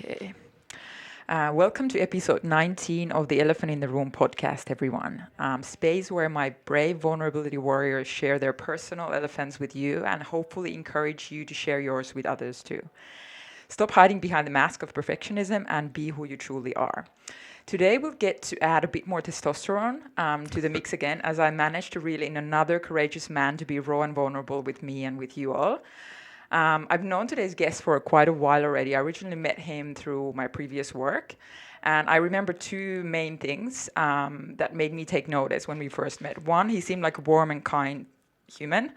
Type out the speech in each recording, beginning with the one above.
Okay. Welcome to episode 19 of the Elephant in the Room podcast, everyone. Space where my brave vulnerability warriors share their personal elephants with you and hopefully encourage you to share yours with others too. Stop hiding behind the mask of perfectionism and be who you truly are. Today we'll get to add a bit more testosterone to the mix again, as I managed to reel in another courageous man to be raw and vulnerable with me and with you all. I've known today's guest for quite a while already. I originally met him through my previous work, and I remember two main things that made me take notice when we first met. One, he seemed like a warm and kind human.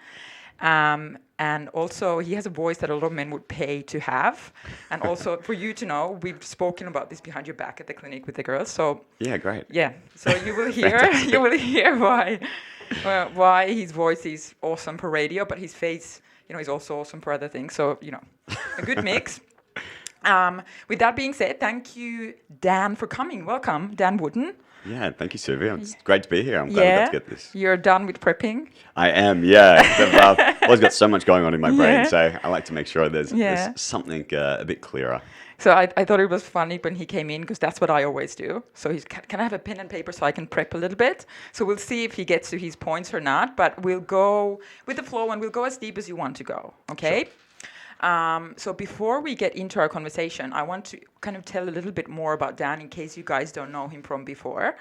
And also, he has a voice that a lot of men would pay to have. And also, for you to know, we've spoken about this behind your back at the clinic with the girls. So yeah, great. Yeah, so you will hear why his voice is awesome for radio, but his face, is also awesome for other things. So, a good mix. With that being said, thank you, Dan, for coming. Welcome, Dan Wooden. Yeah, thank you, Sylvia. It's great to be here. I'm glad we got to get this. You're done with prepping? I am, yeah. I've always got so much going on in my brain, so I like to make sure there's something a bit clearer. So I thought it was funny when he came in, because that's what I always do. So he's, can I have a pen and paper so I can prep a little bit? So we'll see if he gets to his points or not, but we'll go with the flow and we'll go as deep as you want to go, okay? Sure. So before we get into our conversation, I want to kind of tell a little bit more about Dan in case you guys don't know him from before.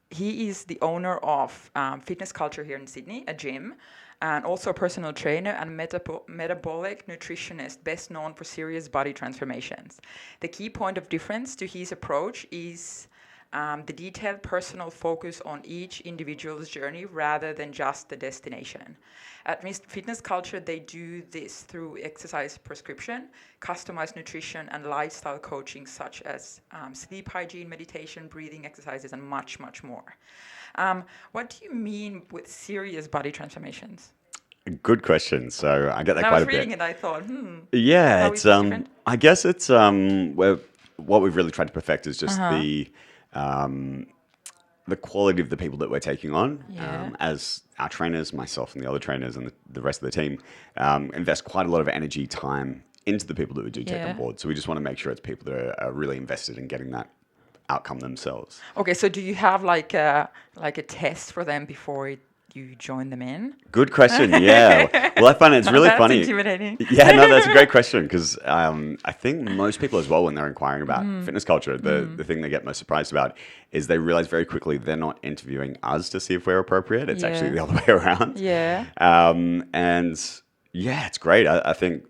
He is the owner of Fitness Culture here in Sydney, a gym, and also a personal trainer and metabolic nutritionist, best known for serious body transformations. The key point of difference to his approach is the detailed personal focus on each individual's journey rather than just the destination. At Fitness Culture, they do this through exercise prescription, customized nutrition, and lifestyle coaching such as sleep hygiene, meditation, breathing exercises, and much, much more. What do you mean with serious body transformations? Good question. So I get that quite a bit. I was reading it, I thought, Yeah, it's I guess it's what we've really tried to perfect is just the quality of the people that we're taking on as our trainers, myself and the other trainers and the rest of the team invest quite a lot of energy, time into the people that we do take on board. So we just want to make sure it's people that are really invested in getting that outcome themselves. Okay, so do you have like a test for them before you join them in? Good question, yeah. Well, I find it's really funny. That's intimidating. Yeah, no, that's a great question because I think most people as well, when they're inquiring about fitness culture, the thing they get most surprised about is they realize very quickly they're not interviewing us to see if we're appropriate. It's actually the other way around. Yeah. And yeah, it's great. I think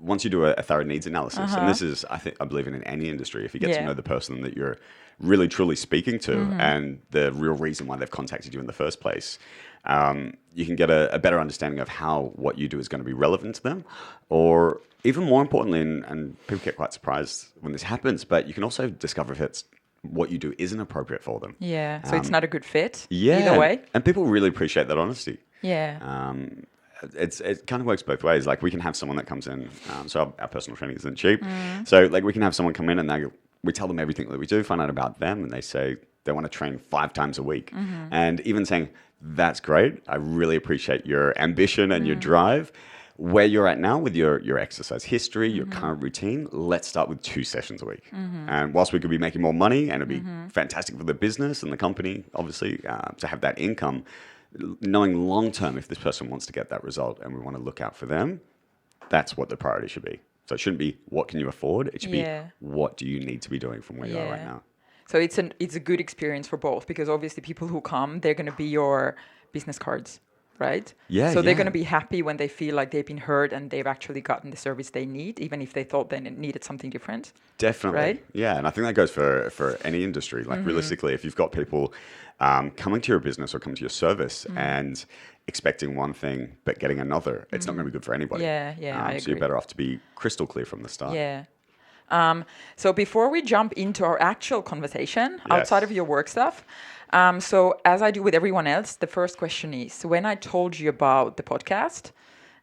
once you do a thorough needs analysis, and this is, I believe in any industry, if you get to know the person that you're really truly speaking to and the real reason why they've contacted you in the first place, you can get a better understanding of how what you do is going to be relevant to them, or even more importantly, and people get quite surprised when this happens, but you can also discover if it's what you do isn't appropriate for them. Yeah, so it's not a good fit either way. And people really appreciate that honesty. Yeah. It kind of works both ways. Like we can have someone that comes in, so our personal training isn't cheap. So like we can have someone come in and we tell them everything that we do, find out about them, and they say they want to train 5 times a week. And even saying, that's great, I really appreciate your ambition and your drive. Where you're at now with your exercise history, your current routine, let's start with 2 sessions a week. And whilst we could be making more money and it'd be fantastic for the business and the company, obviously, to have that income, knowing long term if this person wants to get that result and we want to look out for them, that's what the priority should be. So it shouldn't be what can you afford, it should be what do you need to be doing from where you are right now. So it's a good experience for both, because obviously people who come, they're going to be your business cards, right? Yeah. So they're going to be happy when they feel like they've been heard and they've actually gotten the service they need, even if they thought they needed something different. Definitely. Right? Yeah, and I think that goes for any industry. Like realistically, if you've got people coming to your business or coming to your service and expecting one thing but getting another, it's not going to be good for anybody. Yeah, I agree. So you're better off to be crystal clear from the start. Yeah. So before we jump into our actual conversation outside of your work stuff, so as I do with everyone else, the first question is, when I told you about the podcast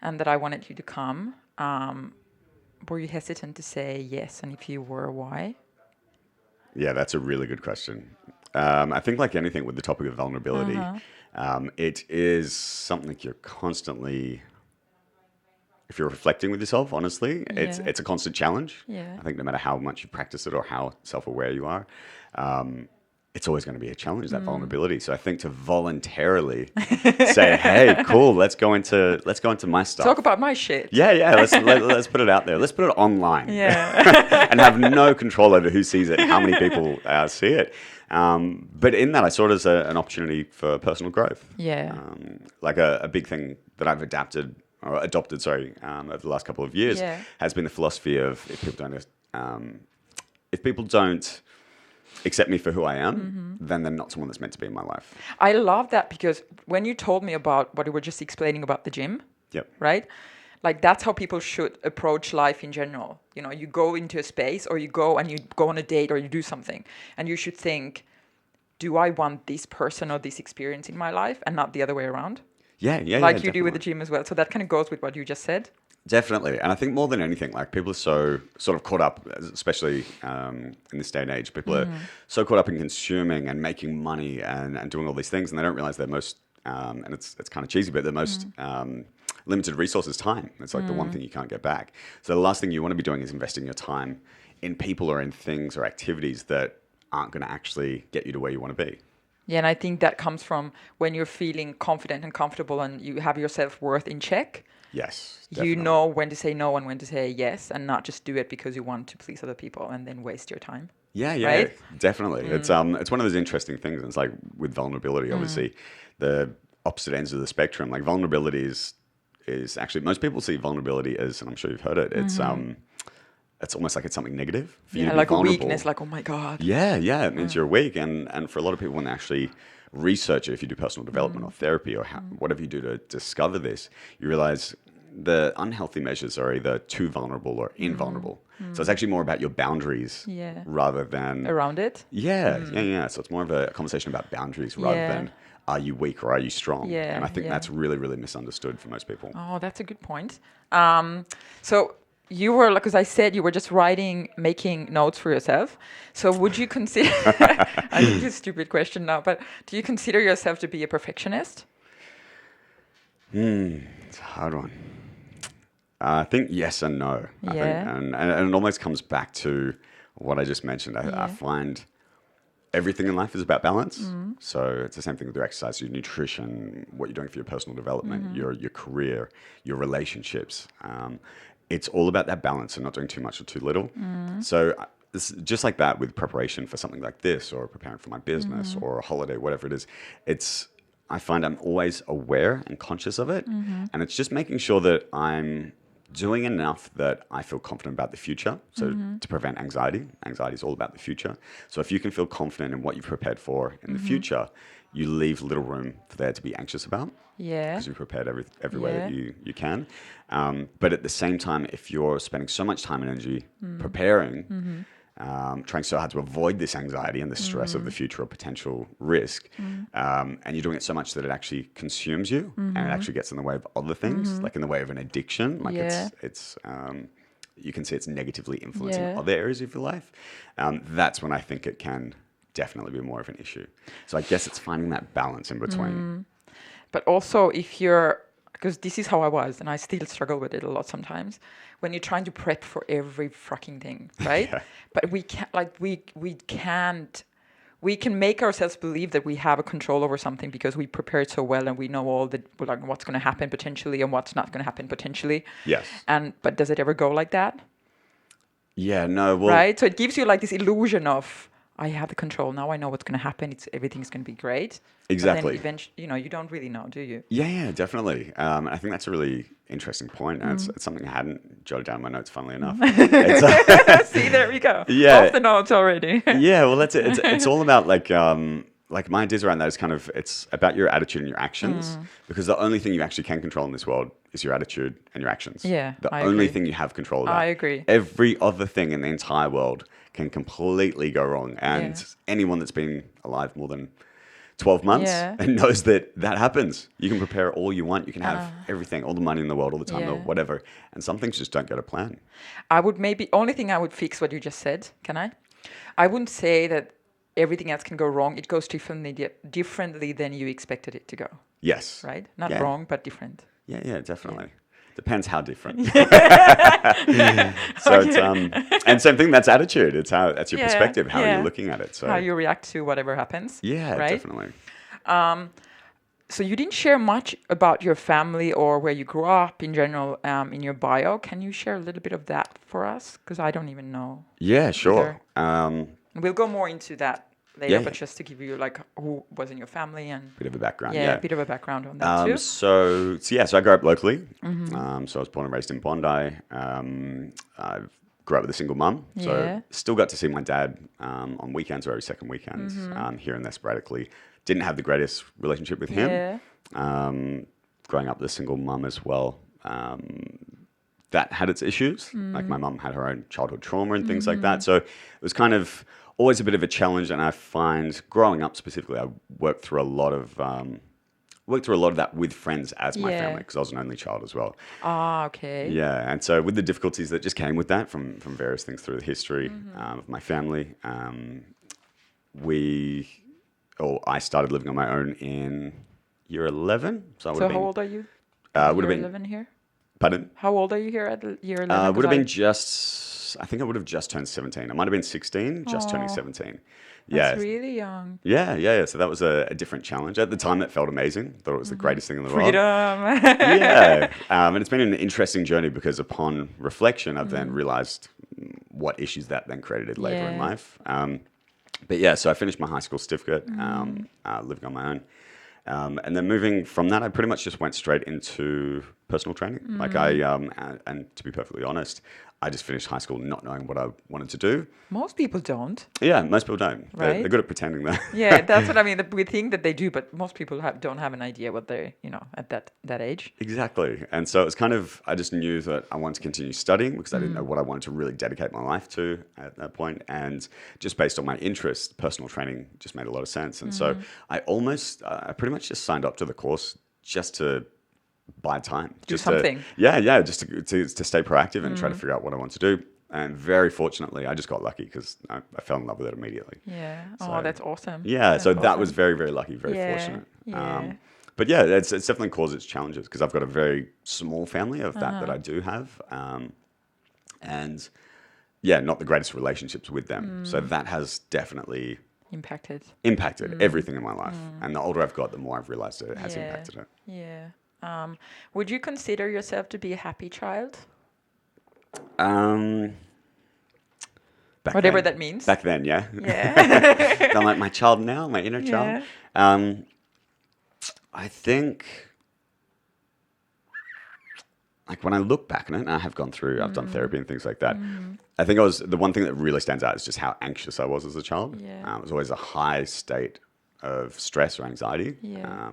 and that I wanted you to come, were you hesitant to say yes? And if you were, why? Yeah, that's a really good question. I think like anything with the topic of vulnerability, it is something you're constantly if you're reflecting with yourself, honestly, it's a constant challenge. Yeah. I think no matter how much you practice it or how self-aware you are, it's always going to be a challenge, that vulnerability. So I think to voluntarily say, "Hey, cool, let's go into my stuff. Talk about my shit. Yeah. Let's put it out there. Let's put it online. Yeah. And have no control over who sees it, how many people see it. But in that, I saw it as an opportunity for personal growth. Yeah. Like a big thing that I've adopted, over the last couple of years has been the philosophy of if people don't accept me for who I am, then they're not someone that's meant to be in my life. I love that because when you told me about what you were just explaining about the gym, Yep. right? Like that's how people should approach life in general. You know, you go into a space or you go on a date or you do something and you should think, do I want this person or this experience in my life and not the other way around? Yeah, Like you do with the gym as well. So that kind of goes with what you just said. Definitely. And I think more than anything, like people are so sort of caught up, especially in this day and age, people are so caught up in consuming and making money and doing all these things, and they don't realize their most, and it's kind of cheesy, but their most limited resource is time. It's like the one thing you can't get back. So the last thing you want to be doing is investing your time in people or in things or activities that aren't going to actually get you to where you want to be. Yeah, and I think that comes from when you're feeling confident and comfortable and you have your self-worth in check. Yes, You definitely. know when to say no and when to say yes and not just do it because you want to please other people and then waste your time. Yeah, Right? definitely. It's one of those interesting things. And it's like with vulnerability, obviously, the opposite ends of the spectrum. Like vulnerability is actually, most people see vulnerability as, and I'm sure you've heard it, it's almost like it's something negative for you to be like vulnerable. a weakness, like, oh my God. Yeah, it means you're weak. And for a lot of people, when they actually research it, if you do personal development or therapy or whatever you do to discover this, you realize the unhealthy measures are either too vulnerable or invulnerable. So it's actually more about your boundaries rather than... Around it? Yeah. So it's more of a conversation about boundaries rather than are you weak or are you strong? Yeah, And I think that's really, really misunderstood for most people. Oh, that's a good point. So you were, like, as I said, you were just making notes for yourself. So would you consider, I think it's a stupid question now, but do you consider yourself to be a perfectionist? It's a hard one. I think yes and no. I think, and it almost comes back to what I just mentioned. I find everything in life is about balance. So it's the same thing with your exercise, your nutrition, what you're doing for your personal development, your career, your relationships. It's all about that balance and not doing too much or too little. So it's just like that with preparation for something like this or preparing for my business or a holiday, whatever it is. I find I'm always aware and conscious of it. And it's just making sure that I'm doing enough that I feel confident about the future. So to prevent anxiety. Anxiety is all about the future. So if you can feel confident in what you've prepared for in the future, you leave little room for there to be anxious about. Yeah. Because you've prepared every way that you can. But at the same time, if you're spending so much time and energy preparing, trying so hard to avoid this anxiety and the stress of the future or potential risk, and you're doing it so much that it actually consumes you and it actually gets in the way of other things, like in the way of an addiction. Like it's you can see it's negatively influencing other areas of your life. That's when I think it can definitely be more of an issue. So I guess it's finding that balance in between. But also if you're, because this is how I was, and I still struggle with it a lot sometimes, when you're trying to prep for every fucking thing, right? But we can't, like, we can make ourselves believe that we have a control over something because we prepared so well and we know all the, like, what's going to happen potentially and what's not going to happen potentially. Yes. But does it ever go like that? Yeah, no, well... Right? So it gives you like this illusion of, I have the control. Now I know what's going to happen. Everything's going to be great. Exactly. But then eventually, you don't really know, do you? Yeah, definitely. I think that's a really interesting point. And it's something I hadn't jotted down in my notes, funnily enough. See, there we go. Yeah. Off the notes already. Yeah, well, that's it. It's all about like my ideas around that is kind of, it's about your attitude and your actions, because the only thing you actually can control in this world is your attitude and your actions. Yeah, I only thing you have control of that. I agree. Every other thing in the entire world can completely go wrong. And anyone that's been alive more than 12 months and knows that happens. You can prepare all you want. You can have everything, all the money in the world, all the time, or whatever. And some things just don't go to plan. Only thing I would fix what you just said, can I? I wouldn't say that everything else can go wrong. It goes differently than you expected it to go. Yes. Right? Not wrong, but different. Yeah, definitely. Depends how different. So it's and same thing. That's attitude. That's your perspective. How are you looking at it? So how you react to whatever happens. yeah, right? definitely. So you didn't share much about your family or where you grew up in general in your bio. Can you share a little bit of that for us? Because I don't even know. Yeah, sure. We'll go more into that later, Yeah, but yeah. just to give you like who was in your family and Bit of a background. a Yeah. bit of a background on that too. So I grew up locally. So I was born and raised in Bondi. I grew up with a single mum. So Yeah. still got to see my dad on weekends or every second weekend, here and there sporadically. Didn't have the greatest relationship with him. Yeah. Growing up with a single mum as well. That had its issues. Like my mum had her own childhood trauma and things like that. So it was kind of always a bit of a challenge. And I find growing up specifically, I worked through a lot of that with friends as my family because I was an only child as well. Ah, okay. Yeah, and so with the difficulties that just came with that from various things through the history of my family, I started living on my own in year 11. So I would So have how been. old are you? Would have Year been. 11 here? Pardon? How old are you here at year 11? Would have been just. I think I would have just turned 17. I might have been 16, just turning 17. Yeah. That's really young. Yeah. So that was a different challenge. At the time, it felt amazing. Thought it was the greatest thing in the world. Freedom. Yeah. And it's been an interesting journey because upon reflection, I've then realized what issues that then created later in life. But yeah, so I finished my high school certificate, living on my own. And then moving from that, I pretty much just went straight into personal training. Like and to be perfectly honest, I just finished high school not knowing what I wanted to do. Most people don't. Yeah, most people don't. Right? They're good at pretending that. Yeah, that's what I mean. We think that they do, but most people don't have an idea what they're, at that age. Exactly. And so it was kind of, I just knew that I wanted to continue studying because I didn't know what I wanted to really dedicate my life to at that point. And just based on my interest, personal training just made a lot of sense. And so I pretty much just signed up to the course just to buy time. Do something. Just to stay proactive and try to figure out what I want to do. And very fortunately, I just got lucky because I fell in love with it immediately. Yeah. So, that's awesome. Yeah. That's So that awesome. was very, very lucky, very fortunate. Yeah. But yeah, it's definitely caused its challenges because I've got a very small family of that I do have. And yeah, not the greatest relationships with them. So that has definitely impacted everything in my life. And the older I've got, the more I've realized it has impacted it. Yeah. Would you consider yourself to be a happy child? Whatever that means. Back then, yeah. Yeah. I'm like my child now, my inner child. I think, like when I look back on it, and I've done therapy and things like that. I think the one thing that really stands out is just how anxious I was as a child. Yeah. It was always a high state of stress or anxiety. Yeah.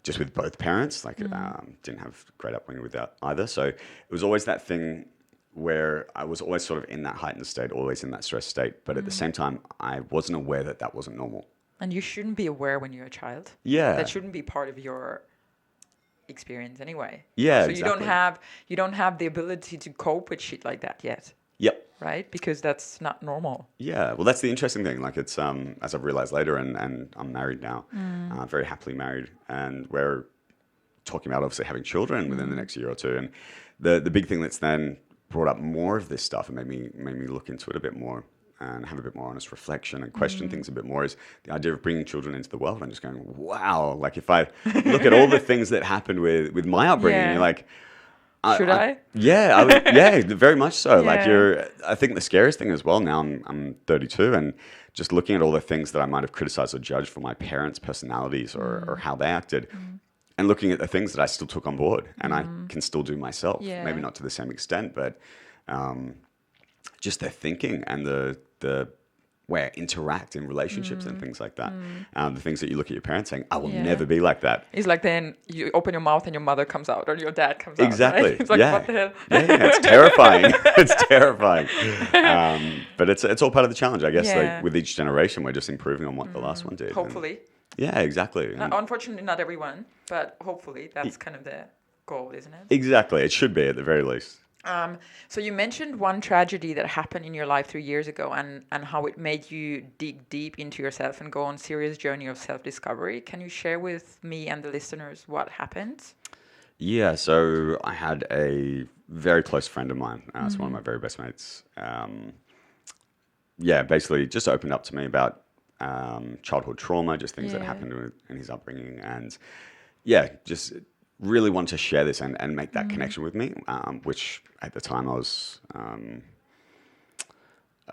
Just with both parents, like didn't have great upbringing with that either. So it was always that thing where I was always sort of in that heightened state, always in that stress state. But at the same time, I wasn't aware that wasn't normal. And you shouldn't be aware when you're a child. Yeah. That shouldn't be part of your experience anyway. Yeah, so exactly. you don't have the ability to cope with shit like that yet. Yep. Right? Because that's not normal. Yeah, well, that's the interesting thing. Like it's as I've realized later, and I'm married now, very happily married, and we're talking about obviously having children within the next year or two. And the big thing that's then brought up more of this stuff and made me look into it a bit more and have a bit more honest reflection and question things a bit more is the idea of bringing children into the world. I'm just going, wow! Like if I look at all the things that happened with my upbringing, you're like. Should I? Yeah, I would, yeah, very much so. Yeah. Like I think the scariest thing as well now, I'm 32 and just looking at all the things that I might have criticized or judged for my parents' personalities or how they acted and looking at the things that I still took on board and I can still do myself. Yeah. Maybe not to the same extent, but just their thinking and the way I interact in relationships and things like that. The things that you look at your parents saying, I will never be like that. It's like then you open your mouth and your mother comes out or your dad comes out. Exactly. Right? It's like, what the hell? Yeah, it's terrifying. It's terrifying. But it's all part of the challenge, I guess. Yeah. Like with each generation, we're just improving on what the last one did. Hopefully. Yeah, exactly. Unfortunately, not everyone, but hopefully that's kind of the goal, isn't it? Exactly. It should be at the very least. So you mentioned one tragedy that happened in your life 3 years ago and how it made you dig deep into yourself and go on a serious journey of self-discovery. Can you share with me and the listeners what happened? Yeah, so I had a very close friend of mine. It's one of my very best mates. Yeah, basically just opened up to me about childhood trauma, just things that Yeah. happened in his upbringing, and yeah, just really wanted to share this and make that connection with me, which at the time I was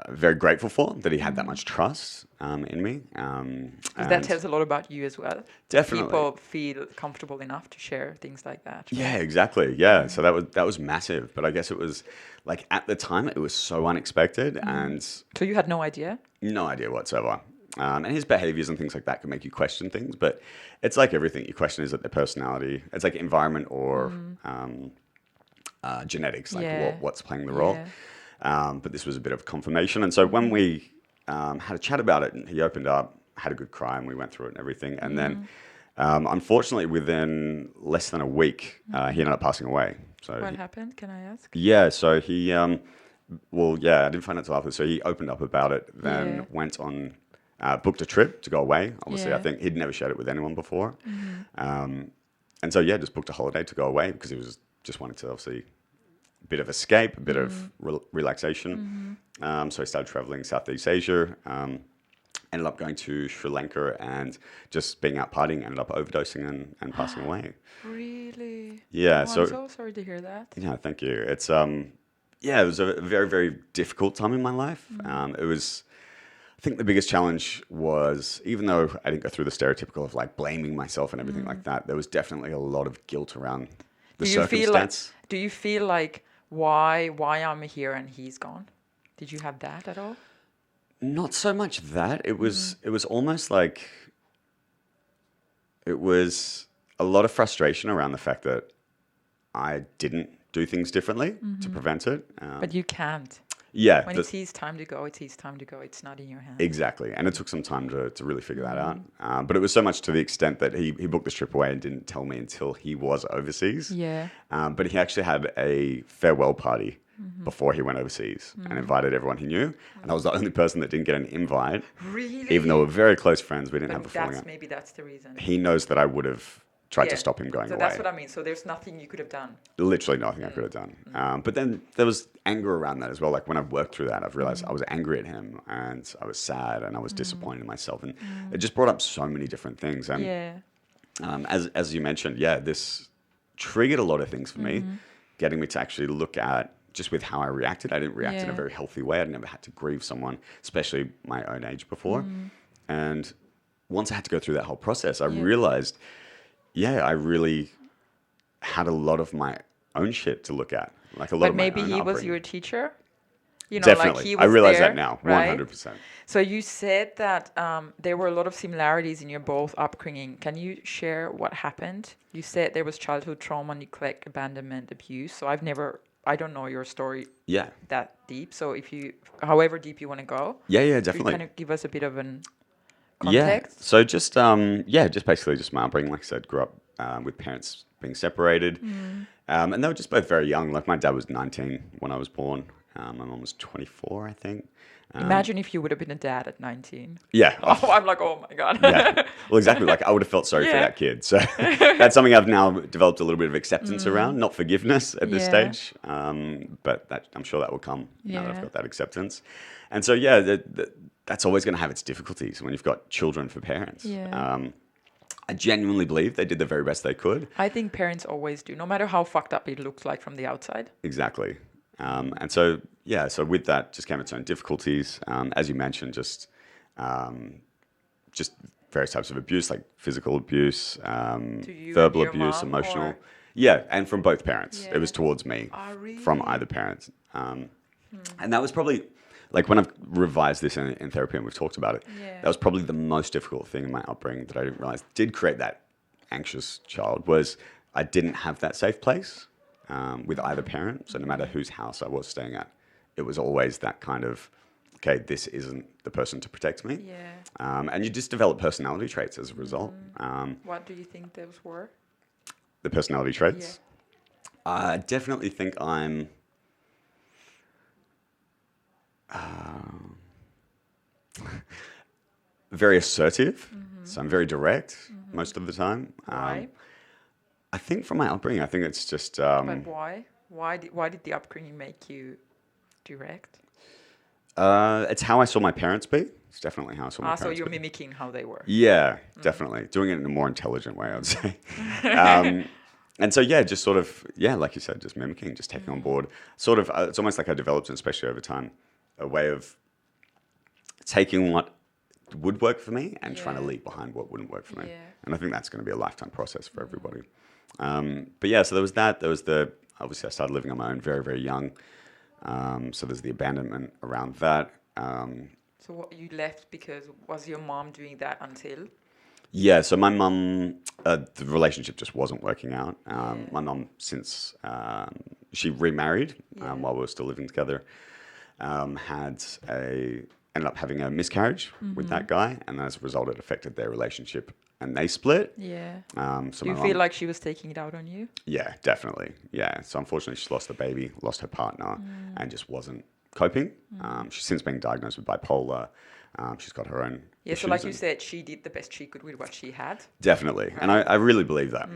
very grateful for that he had that much trust in me, Because that and tells a lot about you as well. That definitely. people feel comfortable enough to share things like that, Yeah, right? exactly. Yeah. So that was massive. But I guess it was like at the time it was so unexpected and So you had no idea? no idea whatsoever. And his behaviors and things like that can make you question things, but it's like everything. You question is it their personality? It's like environment or genetics, like Yeah. what's playing the role. Yeah. But this was a bit of confirmation. And so when we had a chat about it, and he opened up, had a good cry, and we went through it and everything. And then, unfortunately, within less than a week, he ended up passing away. So What happened? Can I ask? yeah, so he, well, yeah, I didn't find out till after. So he opened up about it, then Yeah. went on, booked a trip to go away. Obviously, I Yeah. think he'd never shared it with anyone before. And so, yeah, just booked a holiday to go away because he was just wanting to obviously a bit of escape, a bit of relaxation. So he started traveling Southeast Asia, ended up going to Sri Lanka and just being out partying, ended up overdosing and passing away. Really? Yeah, Oh, I'm so so sorry to hear that. yeah, thank you. It's yeah, it was a very, very difficult time in my life. It was, I think the biggest challenge was, even though I didn't go through the stereotypical of like blaming myself and everything like that, there was definitely a lot of guilt around the Do you feel like circumstance. do you feel like why I'm here and he's gone? Did you have that at all? Not so much that. It was almost like it was a lot of frustration around the fact that I didn't do things differently to prevent it. But you can't. Yeah, When it's his time to go, it's his time to go. It's not in your hands. exactly. And it took some time to really figure that out. But it was so much to the extent that he booked this trip away and didn't tell me until he was overseas. Yeah. But he actually had a farewell party before he went overseas and invited everyone he knew. And I was the only person that didn't get an invite, Really? even though we're very close friends. We didn't have a But falling that's out. maybe that's the reason. He knows that I would have tried to Yeah. stop him going So away. that's what I mean. So there's nothing you could have done. Literally nothing I could have done. But then there was anger around that as well. Like when I've worked through that, I've realized I was angry at him and I was sad and I was disappointed in myself. And it just brought up so many different things. And Yeah. as you mentioned, yeah, this triggered a lot of things for me, getting me to actually look at just with how I reacted. I didn't react in a Yeah. very healthy way. I'd never had to grieve someone, especially my own age before. And once I had to go through that whole process, I realized, yeah, I really had a lot of my own shit to look at, like a lot But of my maybe own he was upbringing. your teacher. You know, Definitely, like he I was realize there, that now, right? 100%. So you said that there were a lot of similarities in your both upbringing. Can you share what happened? You said there was childhood trauma, neglect, abandonment, abuse. So I don't know your story Yeah, that deep. So however deep you want to go, yeah, could you definitely. kind of give us a bit of an Yeah. context? So just yeah, just basically just my upbringing. Like I said, grew up with parents being separated, and they were just both very young. Like my dad was 19 when I was born. My mom was 24, I think. Imagine if you would have been a dad at 19. Yeah. Oh, I'm like, oh my God. Yeah. Well, exactly. Like I would have felt sorry for Yeah. that kid. So that's something I've now developed a little bit of acceptance around, not forgiveness at this Yeah. stage. But I'm sure that will come now that I've Yeah. got that acceptance. And so, yeah, that's always going to have its difficulties when you've got children for parents. Yeah. I genuinely believe they did the very best they could. I think parents always do, no matter how fucked up it looks like from the outside. Exactly. And so, yeah, so with that just came its own difficulties. As you mentioned, just various types of abuse, like physical abuse, To you verbal and your abuse, mom, emotional. or- Yeah, and from both parents. Yeah. It was towards me Oh, from really? either parent. And that was probably, like when I've revised this in therapy and we've talked about it, Yeah. that was probably the most difficult thing in my upbringing that I didn't realize did create that anxious child was I didn't have that safe place with either parent. So no matter whose house I was staying at, it was always that kind of, okay, this isn't the person to protect me. Yeah. And you just develop personality traits as a result. What do you think those were? The personality traits. I definitely think I'm very assertive. So I'm very direct most of the time. Why? I think from my upbringing, I think it's just But why? Why did the upbringing make you direct? it's how I saw my parents be. It's definitely how I saw my So parents you're be. mimicking how they were. Yeah, definitely. Doing it in a more intelligent way, I would say. um, and so, yeah, just sort of, yeah, like you said, just mimicking, just taking on board. Sort of, it's almost like I developed, especially over time, a way of taking what would work for me and trying to Yeah. leave behind what wouldn't work for me. Yeah. And I think that's going to be a lifetime process for everybody. But yeah, so there was that. There was obviously I started living on my own very, very young. So there's the abandonment around that. So what you left because was your mom doing that until? Yeah, so my mum, the relationship just wasn't working out. Yeah. My mum, since she remarried Yeah. while we were still living together, had ended up having a miscarriage with that guy, and as a result, it affected their relationship, and they split. Yeah. So Do you my feel mum, like she was taking it out on you? yeah, definitely, yeah. So unfortunately, she lost the baby, lost her partner, and just wasn't coping. She's since been diagnosed with bipolar. She's got her own Yeah, issues. so like you and- said, she did the best she could with what she had. Definitely, and I really believe that.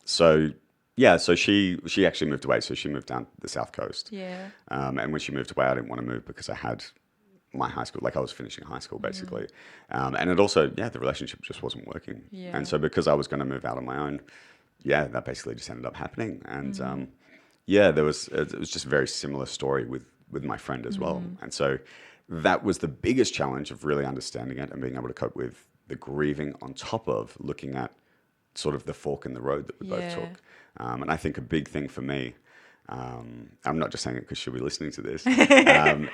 So yeah, so she actually moved away. So she moved down the south coast. Yeah. And when she moved away, I didn't want to move because I had my high school, like I was finishing high school basically, and it also the relationship just wasn't working. Yeah. And so because I was going to move out on my own, that basically just ended up happening. And it was just a very similar story with my friend as well. And so that was the biggest challenge of really understanding it and being able to cope with the grieving on top of looking at sort of the fork in the road that we both Yeah. took. And I think a big thing for me, I'm not just saying it because she'll be listening to this,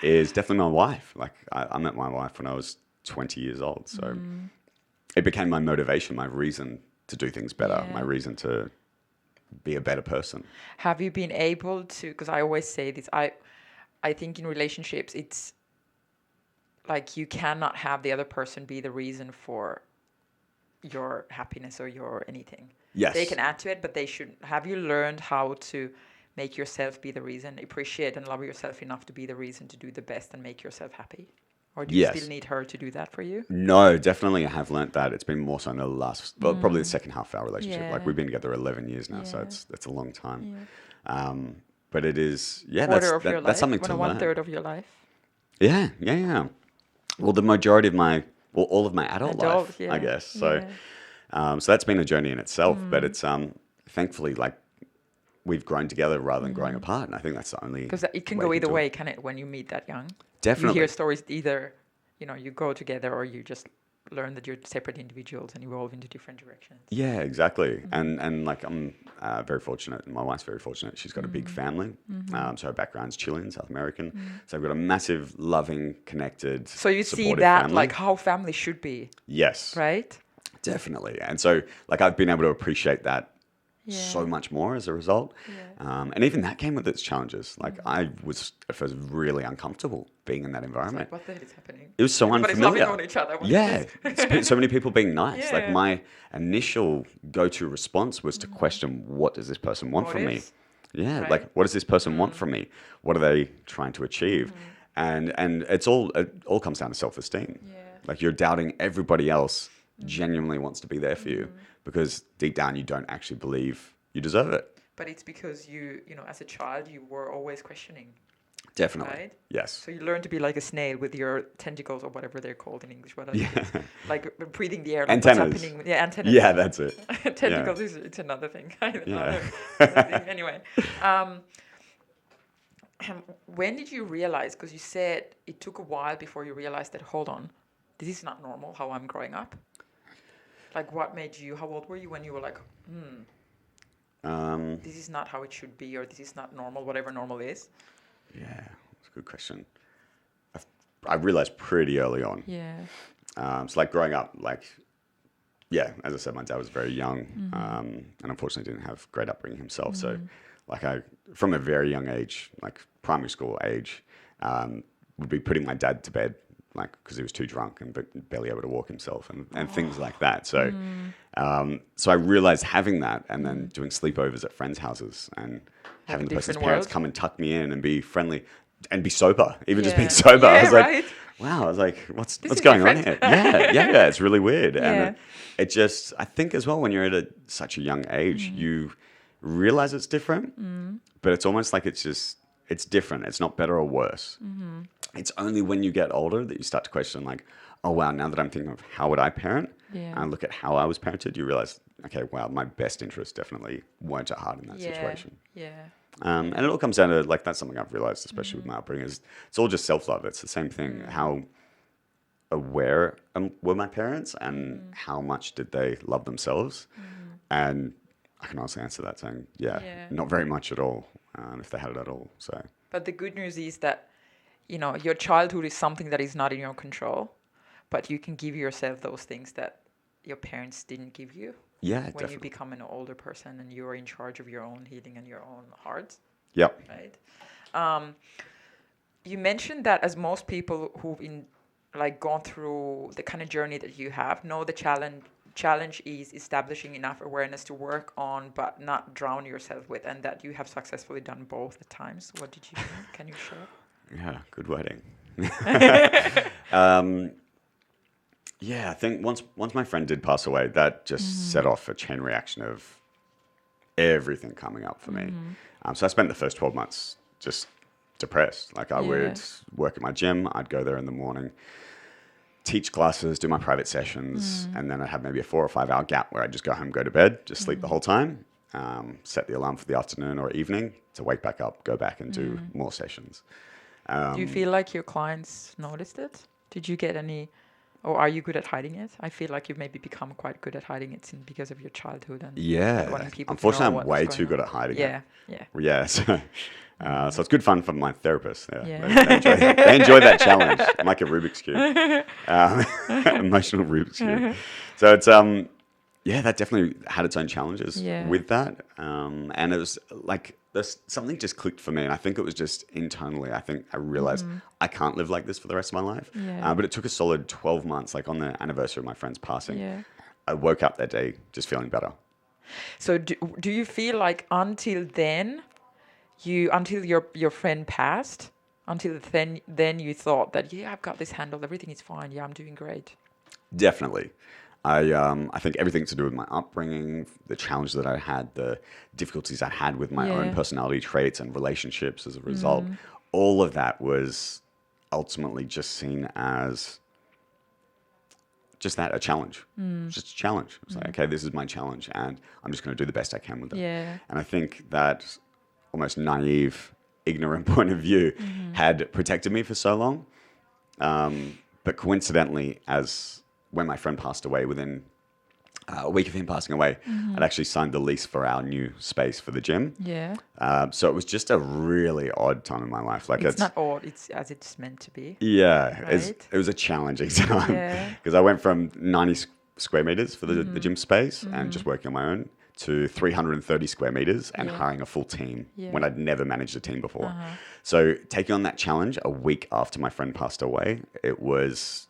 is definitely my wife. Like I met my wife when I was 20 years old. So it became my motivation, my reason to do things better, Yeah. my reason to be a better person. Have you been able to, because I always say this, I think in relationships, it's like you cannot have the other person be the reason for your happiness or your anything. Yes. They can add to it, but they shouldn't. Have you learned how to make yourself be the reason, appreciate and love yourself enough to be the reason to do the best and make yourself happy? Or do you Yes. still need her to do that for you? No, definitely I have learnt that. It's been more so in the last, well, probably the second half of our relationship. Yeah. Like we've been together 11 years now, so Yeah. it's a long time. Yeah. But it is, yeah, Quarter of your life? that's something to learn. 1/3 of your life? Yeah. Well, the majority of all of my adult life, yeah. I guess. So, Yeah. so that's been a journey in itself. But it's thankfully like we've grown together rather than growing apart, and I think that's the only. Because it can way go you either do way, it. can it? When you meet that young, Definitely. you hear stories either, you go together or you just learn that you're separate individuals and evolve into different directions. Yeah, exactly. And like I'm very fortunate, and my wife's very fortunate. She's got a big family. So her background's Chilean, South American. So I've got a massive, loving, connected. So you see supportive that family. like how family should be, Yes, right? definitely. And so like I've been able to appreciate that Yeah. so much more as a result. Yeah. And even that came with its challenges. Like I was at first really uncomfortable being in that It's environment. like, what the hell is happening? It was so Everybody's unfamiliar. loving on each other. What is Yeah, this? so many people being nice. Like Yeah. my initial go-to response was to question, what does this person want What from me? is? Yeah, Right. like what does this person want from me? What are they trying to achieve? And it all comes down to self-esteem. Yeah. Like you're doubting everybody else genuinely wants to be there for you because deep down you don't actually believe you deserve it. But it's because you as a child, you were always questioning, Definitely. right? Yes. So you learn to be like a snail with your tentacles or whatever they're called in English. What are Yeah. they? Like breathing the air. Like Antennas. What's happening? Yeah, antennas. Yeah, that's it. Tentacles it's another thing. Yeah. Anyway, when did you realize? Because you said it took a while before you realized that. Hold on, this is not normal. How I'm growing up. Like, what made you? How old were you when you were like, this is not how it should be, or this is not normal, whatever normal is? Yeah, that's a good question. I realized pretty early on. Yeah. So like growing up, like, yeah, as I said, my dad was very young, and unfortunately didn't have great upbringing himself. So like from a very young age, like primary school age, would be putting my dad to bed, like, because he was too drunk and barely able to walk himself and things like that. So, so I realized having that and then doing sleepovers at friends' houses and having the person's different parents world. come and tuck me in and be friendly. and be sober, even just being Yeah. sober. I Yeah, was right. like, wow, I was like, what's This is going on different. here? Yeah, it's really weird. Yeah. And it just, I think as well, when you're at such a young age, you realize it's different, but it's almost like it's different. It's not better or worse. It's only when you get older that you start to question, like, oh, wow, now that I'm thinking of how would I parent, Yeah. and I look at how I was parented, you realize, okay, wow, my best interests definitely weren't at heart in that situation. Yeah. And it all comes down to, like, that's something I've realized, especially with my upbringing, is it's all just self-love. It's the same thing. How aware were my parents, and how much did they love themselves? And I can honestly answer that saying, yeah, not very much at all, if they had it at all. So, But the good news is that, your childhood is something that is not in your control, but you can give yourself those things that your parents didn't give you yeah, when definitely. you become an older person and you're in charge of your own healing and your own heart, Yep. right? You mentioned that as most people who've gone through the kind of journey that you have know the challenge is establishing enough awareness to work on but not drown yourself with, and that you have successfully done both at times. What did you mean? Can you share? Yeah, good wording. Yeah, I think once my friend did pass away, that just set off a chain reaction of everything coming up for me. So I spent the first 12 months just depressed. Like I would work at my gym, I'd go there in the morning, teach classes, do my private sessions, and then I'd have maybe a 4 or 5 hour gap where I'd just go home, go to bed, just sleep the whole time, set the alarm for the afternoon or evening to wake back up, go back and do more sessions. Do you feel like your clients noticed it? Did you get any, or are you good at hiding it? I feel like you've maybe become quite good at hiding it because of your childhood and Yeah, wanting people to know unfortunately, I'm what was way going too good on. at hiding it. Yeah. Yeah, so it's good fun for my therapist. Yeah, Yeah. they enjoy that challenge. I'm like a Rubik's cube, emotional Rubik's cube. So it's yeah, that definitely had its own challenges with that, and it was like something just clicked for me, and I think it was just internally. I think I realized I can't live like this for the rest of my life. But it took a solid 12 months. Like on the anniversary of my friend's passing, I woke up that day just feeling better. So do you feel like until then, until your friend passed, until then you thought that, yeah, I've got this handled, everything is fine, yeah, I'm doing great? Definitely. I think everything to do with my upbringing, the challenges that I had, the difficulties I had with my own personality traits and relationships as a result, all of that was ultimately just seen as just that, a challenge. Just a challenge. It's like, okay, this is my challenge and I'm just going to do the best I can with it. Yeah. And I think that almost naive, ignorant point of view had protected me for so long. But coincidentally, when my friend passed away, within a week of him passing away, I'd actually signed the lease for our new space for the gym. Yeah. So it was just a really odd time in my life. Like It's not odd, it's as it's meant to be. yeah, Right? it was a challenging time Yeah. because I went from 90 square meters for the gym space and just working on my own to 330 square meters and hiring a full team when I'd never managed a team before. So taking on that challenge a week after my friend passed away, it was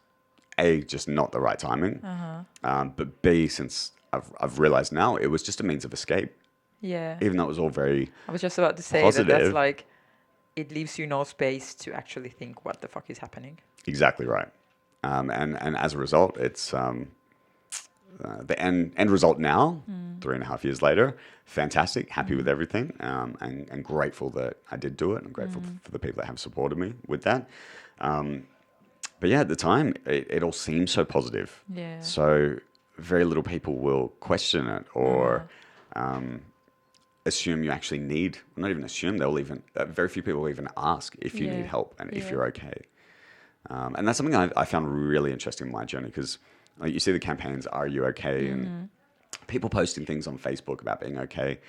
A, just not the right timing, but B, since I've realized now, it was just a means of escape. Yeah. Even though it was all very I was just about to say positive. that's like, it leaves you no space to actually think what the fuck is happening. Exactly right. And as a result, it's the end result now, 3.5 years later, fantastic, happy with everything, and grateful that I did do it. I'm grateful for the people that have supported me with that. But yeah, at the time, it all seems so positive. Yeah. So very little people will question it or assume you actually need, not even assume, very few people will even ask if you need help and if you're okay. And that's something I found really interesting in my journey because you see the campaigns, Are You Okay? And people posting things on Facebook about being okay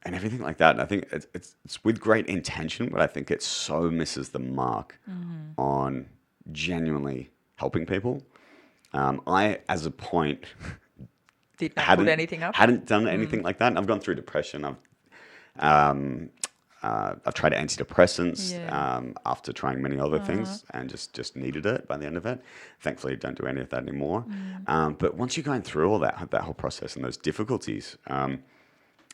and everything like that. And I think it's with great intention, but I think it so misses the mark on genuinely helping people. I, as a point, Did not put anything up? hadn't done anything like that. And I've gone through depression. I've tried antidepressants after trying many other things and just needed it by the end of it. Thankfully, I don't do any of that anymore. But once you're going through all that whole process and those difficulties,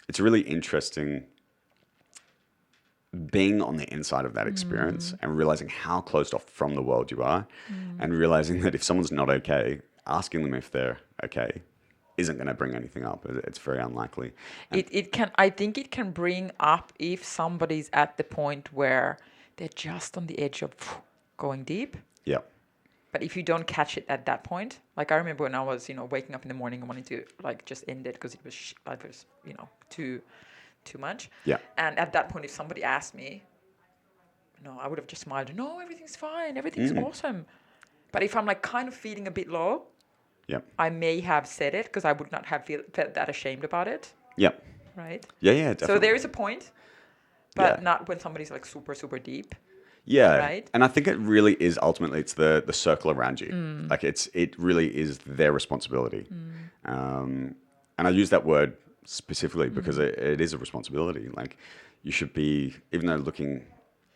it's really interesting being on the inside of that experience and realizing how closed off from the world you are, and realizing that if someone's not okay, asking them if they're okay isn't going to bring anything up. It's very unlikely. And It can, I think it can bring up if somebody's at the point where they're just on the edge of going deep. yeah, But if you don't catch it at that point, like I remember when I was, waking up in the morning and wanting to like just end it because it was, too much. yeah, And at that point, if somebody asked me, no, I would have just smiled. No, everything's fine. Everything's awesome. But if I'm like kind of feeling a bit low, yeah, I may have said it because I would not have felt that ashamed about it. yeah, Right. yeah, definitely. So there is a point, but Yeah. not when somebody's like super, super deep. Yeah, Right? and I think it really is ultimately it's the circle around you. Like it really is their responsibility. And I use that word specifically because it is a responsibility. Like you should be, even though looking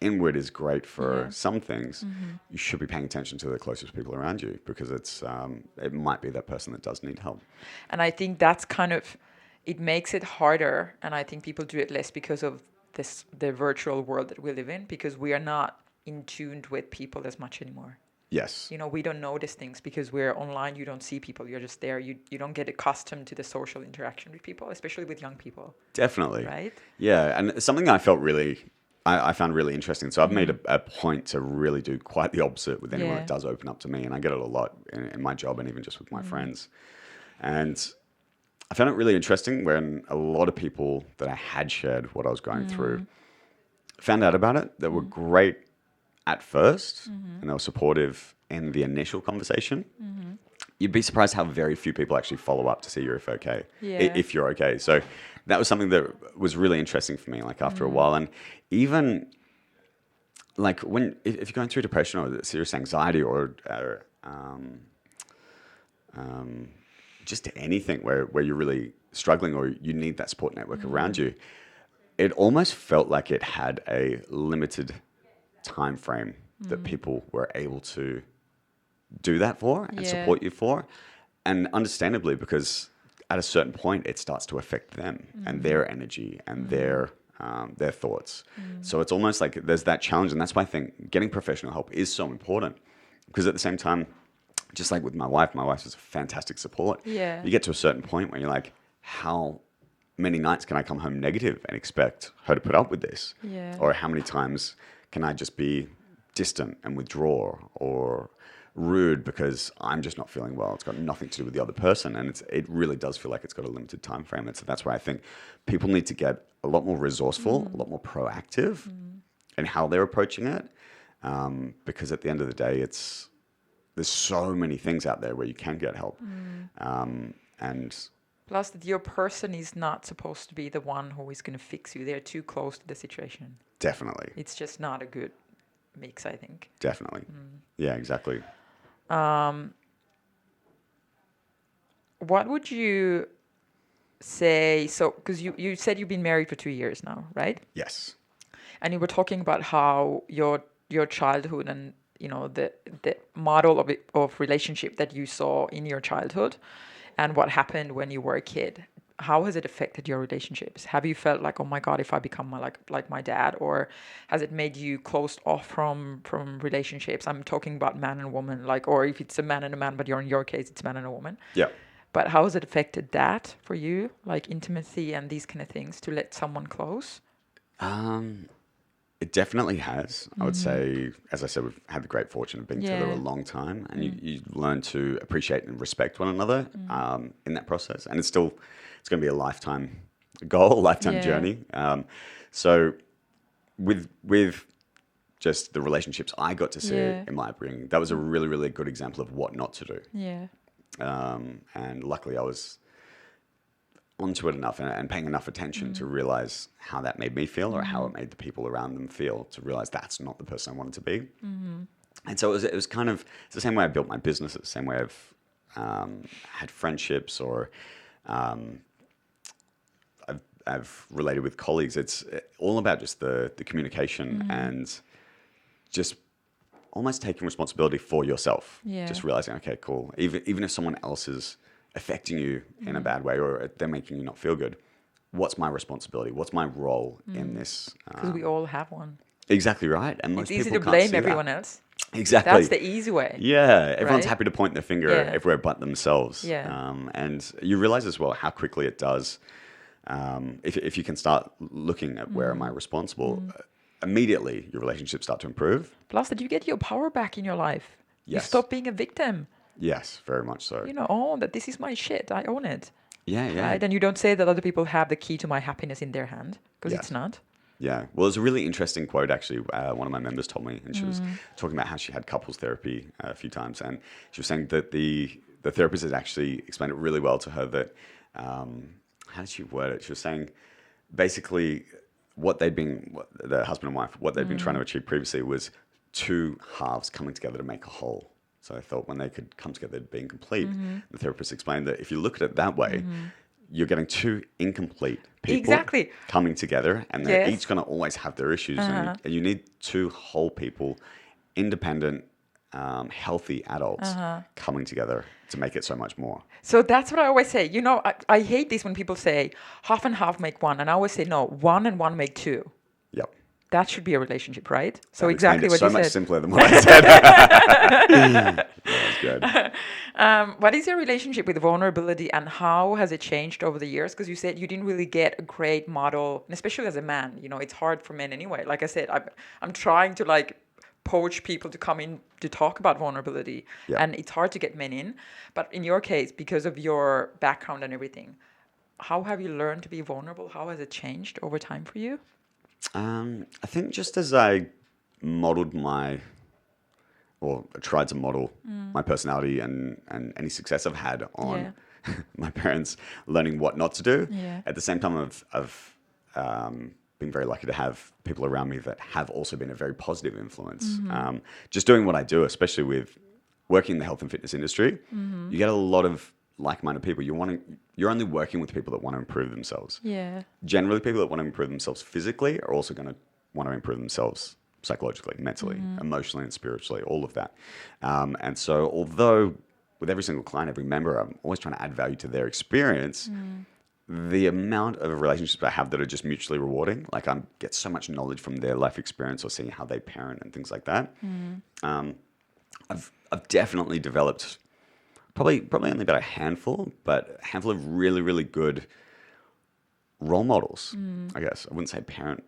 inward is great for some things, you should be paying attention to the closest people around you because it might be that person that does need help. And I think that's kind of, it makes it harder. And I think people do it less because of the virtual world that we live in, because we are not in tuned with people as much anymore. Yes. We don't notice things because we're online. You don't see people. You're just there. You don't get accustomed to the social interaction with people, especially with young people. Definitely. Right? Yeah, and something I found really interesting. So I've made a point to really do quite the opposite with anyone that does open up to me, and I get it a lot in my job and even just with my friends. And I found it really interesting when a lot of people that I had shared what I was going through found out about it. They were great at first, and they were supportive in the initial conversation. You'd be surprised how very few people actually follow up to see if you're okay, if you're okay. So that was something that was really interesting for me, like after a while. And even like if you're going through depression or serious anxiety or just anything where you're really struggling or you need that support network around you, it almost felt like it had a limited time frame that people were able to do that for and support you for. And understandably, because at a certain point it starts to affect them and their energy and their thoughts. So it's almost like there's that challenge, and that's why I think getting professional help is so important, because at the same time, just like with my wife is a fantastic support. Yeah. You get to a certain point where you're like, how many nights can I come home negative and expect her to put up with this? Yeah. Or how many times can I just be distant and withdraw or rude because I'm just not feeling well? It's got nothing to do with the other person, and it really does feel like it's got a limited time frame. And so that's why I think people need to get a lot more resourceful, a lot more proactive in how they're approaching it, because at the end of the day, there's so many things out there where you can get help, and Plus, that your person is not supposed to be the one who is going to fix you. They're too close to the situation. definitely, It's just not a good mix, I think. definitely, yeah, exactly. What would you say? So, because you said you've been married for 2 years now, right? Yes, And you were talking about how your childhood and the model of relationship that you saw in your childhood and what happened when you were a kid. How has it affected your relationships? Have you felt like, oh my God, if I become like my dad, or has it made you closed off from relationships? I'm talking about man and woman, or if it's a man and a man, but in your case, it's man and a woman. yeah. But how has it affected that for you, like intimacy and these kind of things, to let someone close? It definitely has. I would say, as I said, we've had the great fortune of being together a Yeah. long time, and you learn to appreciate and respect one another in that process. And it's going to be a lifetime goal, lifetime Yeah. journey. So with just the relationships I got to see Yeah. in my upbringing, that was a really, really good example of what not to do. Yeah. And luckily I was onto it enough and paying enough attention to realize how that made me feel or how it made the people around them feel, to realize that's not the person I wanted to be. And so it was kind of, it's the same way I built my business. It's the same way I've had friendships, or I've related with colleagues. It's all about just the communication and just almost taking responsibility for yourself. Yeah. Just realizing, okay, cool. Even if someone else is affecting you in a bad way or they're making you not feel good, what's my responsibility? What's my role in this? Because we all have one. Exactly right. And It's most easy people to can't blame see everyone that. else. Exactly. That's the easy way. Yeah, everyone's right? happy to point their finger Yeah. everywhere but themselves. Yeah. And you realize as well how quickly it does. If you can start looking at where am I responsible, immediately your relationships start to improve. Plus, that you get your power back in your life. You Yes. stop being a victim. Yes, very much so. You know, own that this is my shit. I own it. Yeah, yeah. Right? And you don't say that other people have the key to my happiness in their hand, because Yes. it's not. Yeah. Well, it's a really interesting quote, actually. One of my members told me, and she was talking about how she had couples therapy a few times. And she was saying that the therapist had actually explained it really well to her that, how did she word it? She was saying basically the husband and wife, what they'd been trying to achieve previously was two halves coming together to make a whole. So I thought when they could come together being complete, the therapist explained that if you look at it that way, you're getting two incomplete people Exactly. coming together, and they're Yes. each going to always have their issues. And you need two whole people, independent, healthy adults coming together to make it so much more. So that's what I always say. You know, I hate this when people say half and half make one. And I always say, no, one and one make two. Yep. That should be a relationship, right? So That exactly explained what it so you much said. simpler than what I said. Yeah, that's good. What is your relationship with vulnerability, and how has it changed over the years? Because you said you didn't really get a great model, and especially as a man, you know, it's hard for men anyway. Like I said, I'm trying to like poach people to come in to talk about vulnerability, Yeah. and it's hard to get men in. But in your case, because of your background and everything, how have you learned to be vulnerable? How has it changed over time for you? I think just as I modeled or tried to model my personality and any success I've had on my parents learning what not to do, Yeah. at the same time I've been very lucky to have people around me that have also been a very positive influence. Just doing what I do, especially with working in the health and fitness industry, you get a lot of like-minded people. You're only working with people that want to improve themselves. Yeah. Generally, people that want to improve themselves physically are also going to want to improve themselves psychologically, mentally, emotionally, and spiritually, all of that. And so, although with every single client, every member, I'm always trying to add value to their experience, the amount of relationships I have that are just mutually rewarding, like I get so much knowledge from their life experience or seeing how they parent and things like that. I've definitely developed probably only about a handful of really, really good role models. I guess I wouldn't say parent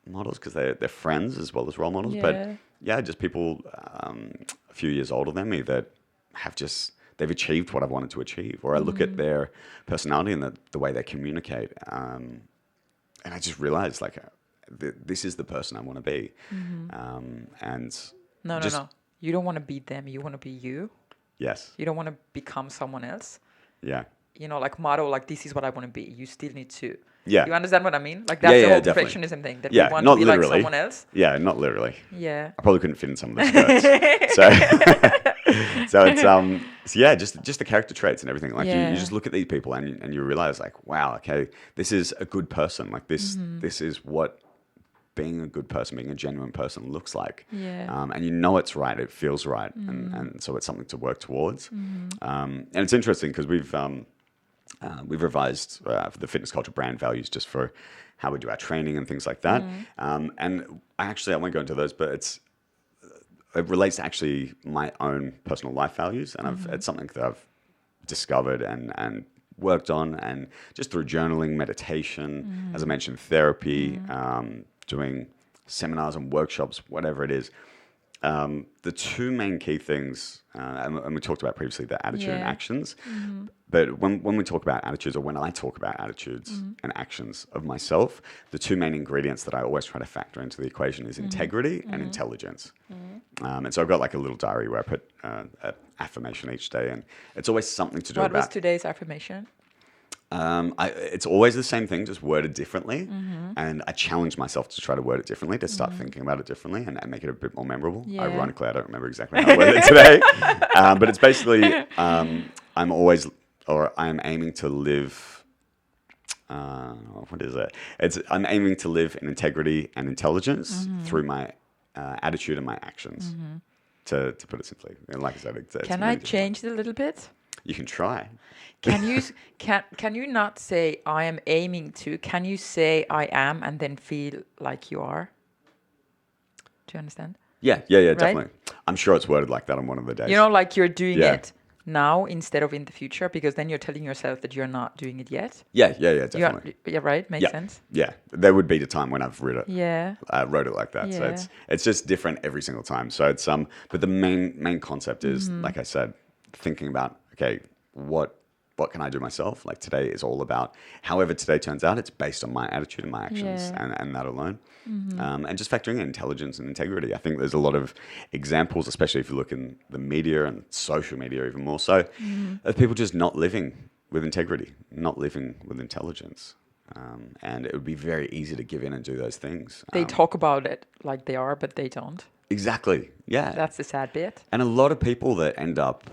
models because they're friends as well as role models, but yeah, just people a few years older than me that have they've achieved what I've wanted to achieve. Or I look at their personality and the way they communicate, and I just realize like this is the person I want to be. And No. You don't want to be them. You want to be you. Yes. You don't want to become someone else. Yeah. You know, like model, like this is what I want to be. You still need to. Yeah. You understand what I mean? Like that's the whole definitely. perfectionism thing that Yeah, we want not to be literally. like someone else. Yeah, not literally. Yeah. I probably couldn't fit in some of the skirts. So it's yeah, just the character traits and everything. Like you just look at these people and you realize like, wow, okay, this is a good person. Like this is what being a good person, being a genuine person looks like. Yeah. And you know it's right, it feels right, and so it's something to work towards. And it's interesting because we've revised the fitness culture brand values just for how we do our training and things like that. And I won't go into those, but it relates to actually my own personal life values, and it's something that I've discovered and worked on, and just through journaling, meditation, as I mentioned, therapy, doing seminars and workshops, whatever it is. The two main key things, and we talked about previously, the attitude and actions. But when we talk about attitudes, or when I talk about attitudes and actions of myself, the two main ingredients that I always try to factor into the equation is integrity and intelligence. And so I've got like a little diary where I put an affirmation each day, and it's always something to do What about... was today's affirmation? It's always the same thing, just worded differently. And I challenge myself to try to word it differently, to start thinking about it differently and make it a bit more memorable. Yeah. Ironically, I don't remember exactly how I worded it today. But it's basically, I'm aiming to live, what is it? I'm aiming to live in integrity and intelligence through my attitude and my actions, to put it simply. And like I said, it's Can many I different change it a little bit? You can try. Can you can you not say I am aiming to? Can you say I am and then feel like you are? Do you understand? Yeah, Right? definitely. I'm sure it's worded like that on one of the You days. know, like you're doing Yeah. it now instead of in the future, because then you're telling yourself that you're not doing it yet. Yeah, Yeah, definitely. yeah, right. Makes Yeah, sense. yeah. There would be the time when I've Yeah, wrote it like that. So yeah. it's just different every single time. So it's but the main concept is, like I said, thinking about, okay, what can I do myself? Like today is all about however today turns out. It's based on my attitude and my actions, Yeah. and that alone. And just factoring in intelligence and integrity. I think there's a lot of examples, especially if you look in the media and social media, even more so, of people just not living with integrity, not living with intelligence. And it would be very easy to give in and do those things. They talk about it like they are, but they don't. Exactly. Yeah. That's the sad bit. And a lot of people that end up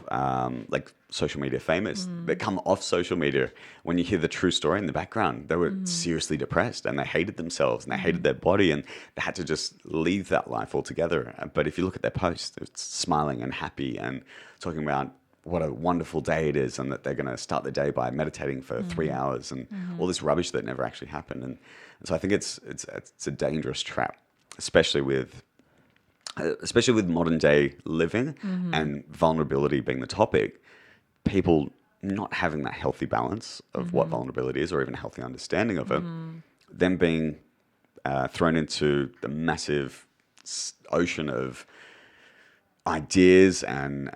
like social media famous, that come off social media, when you hear the true story in the background, they were seriously depressed and they hated themselves and they hated their body and they had to just leave that life altogether. But if you look at their posts, it's smiling and happy and talking about what a wonderful day it is and that they're going to start the day by meditating for 3 hours and all this rubbish that never actually happened. And so I think it's a dangerous trap, especially with modern day living and vulnerability being the topic, people not having that healthy balance of what vulnerability is or even a healthy understanding of it, then being thrown into the massive ocean of ideas and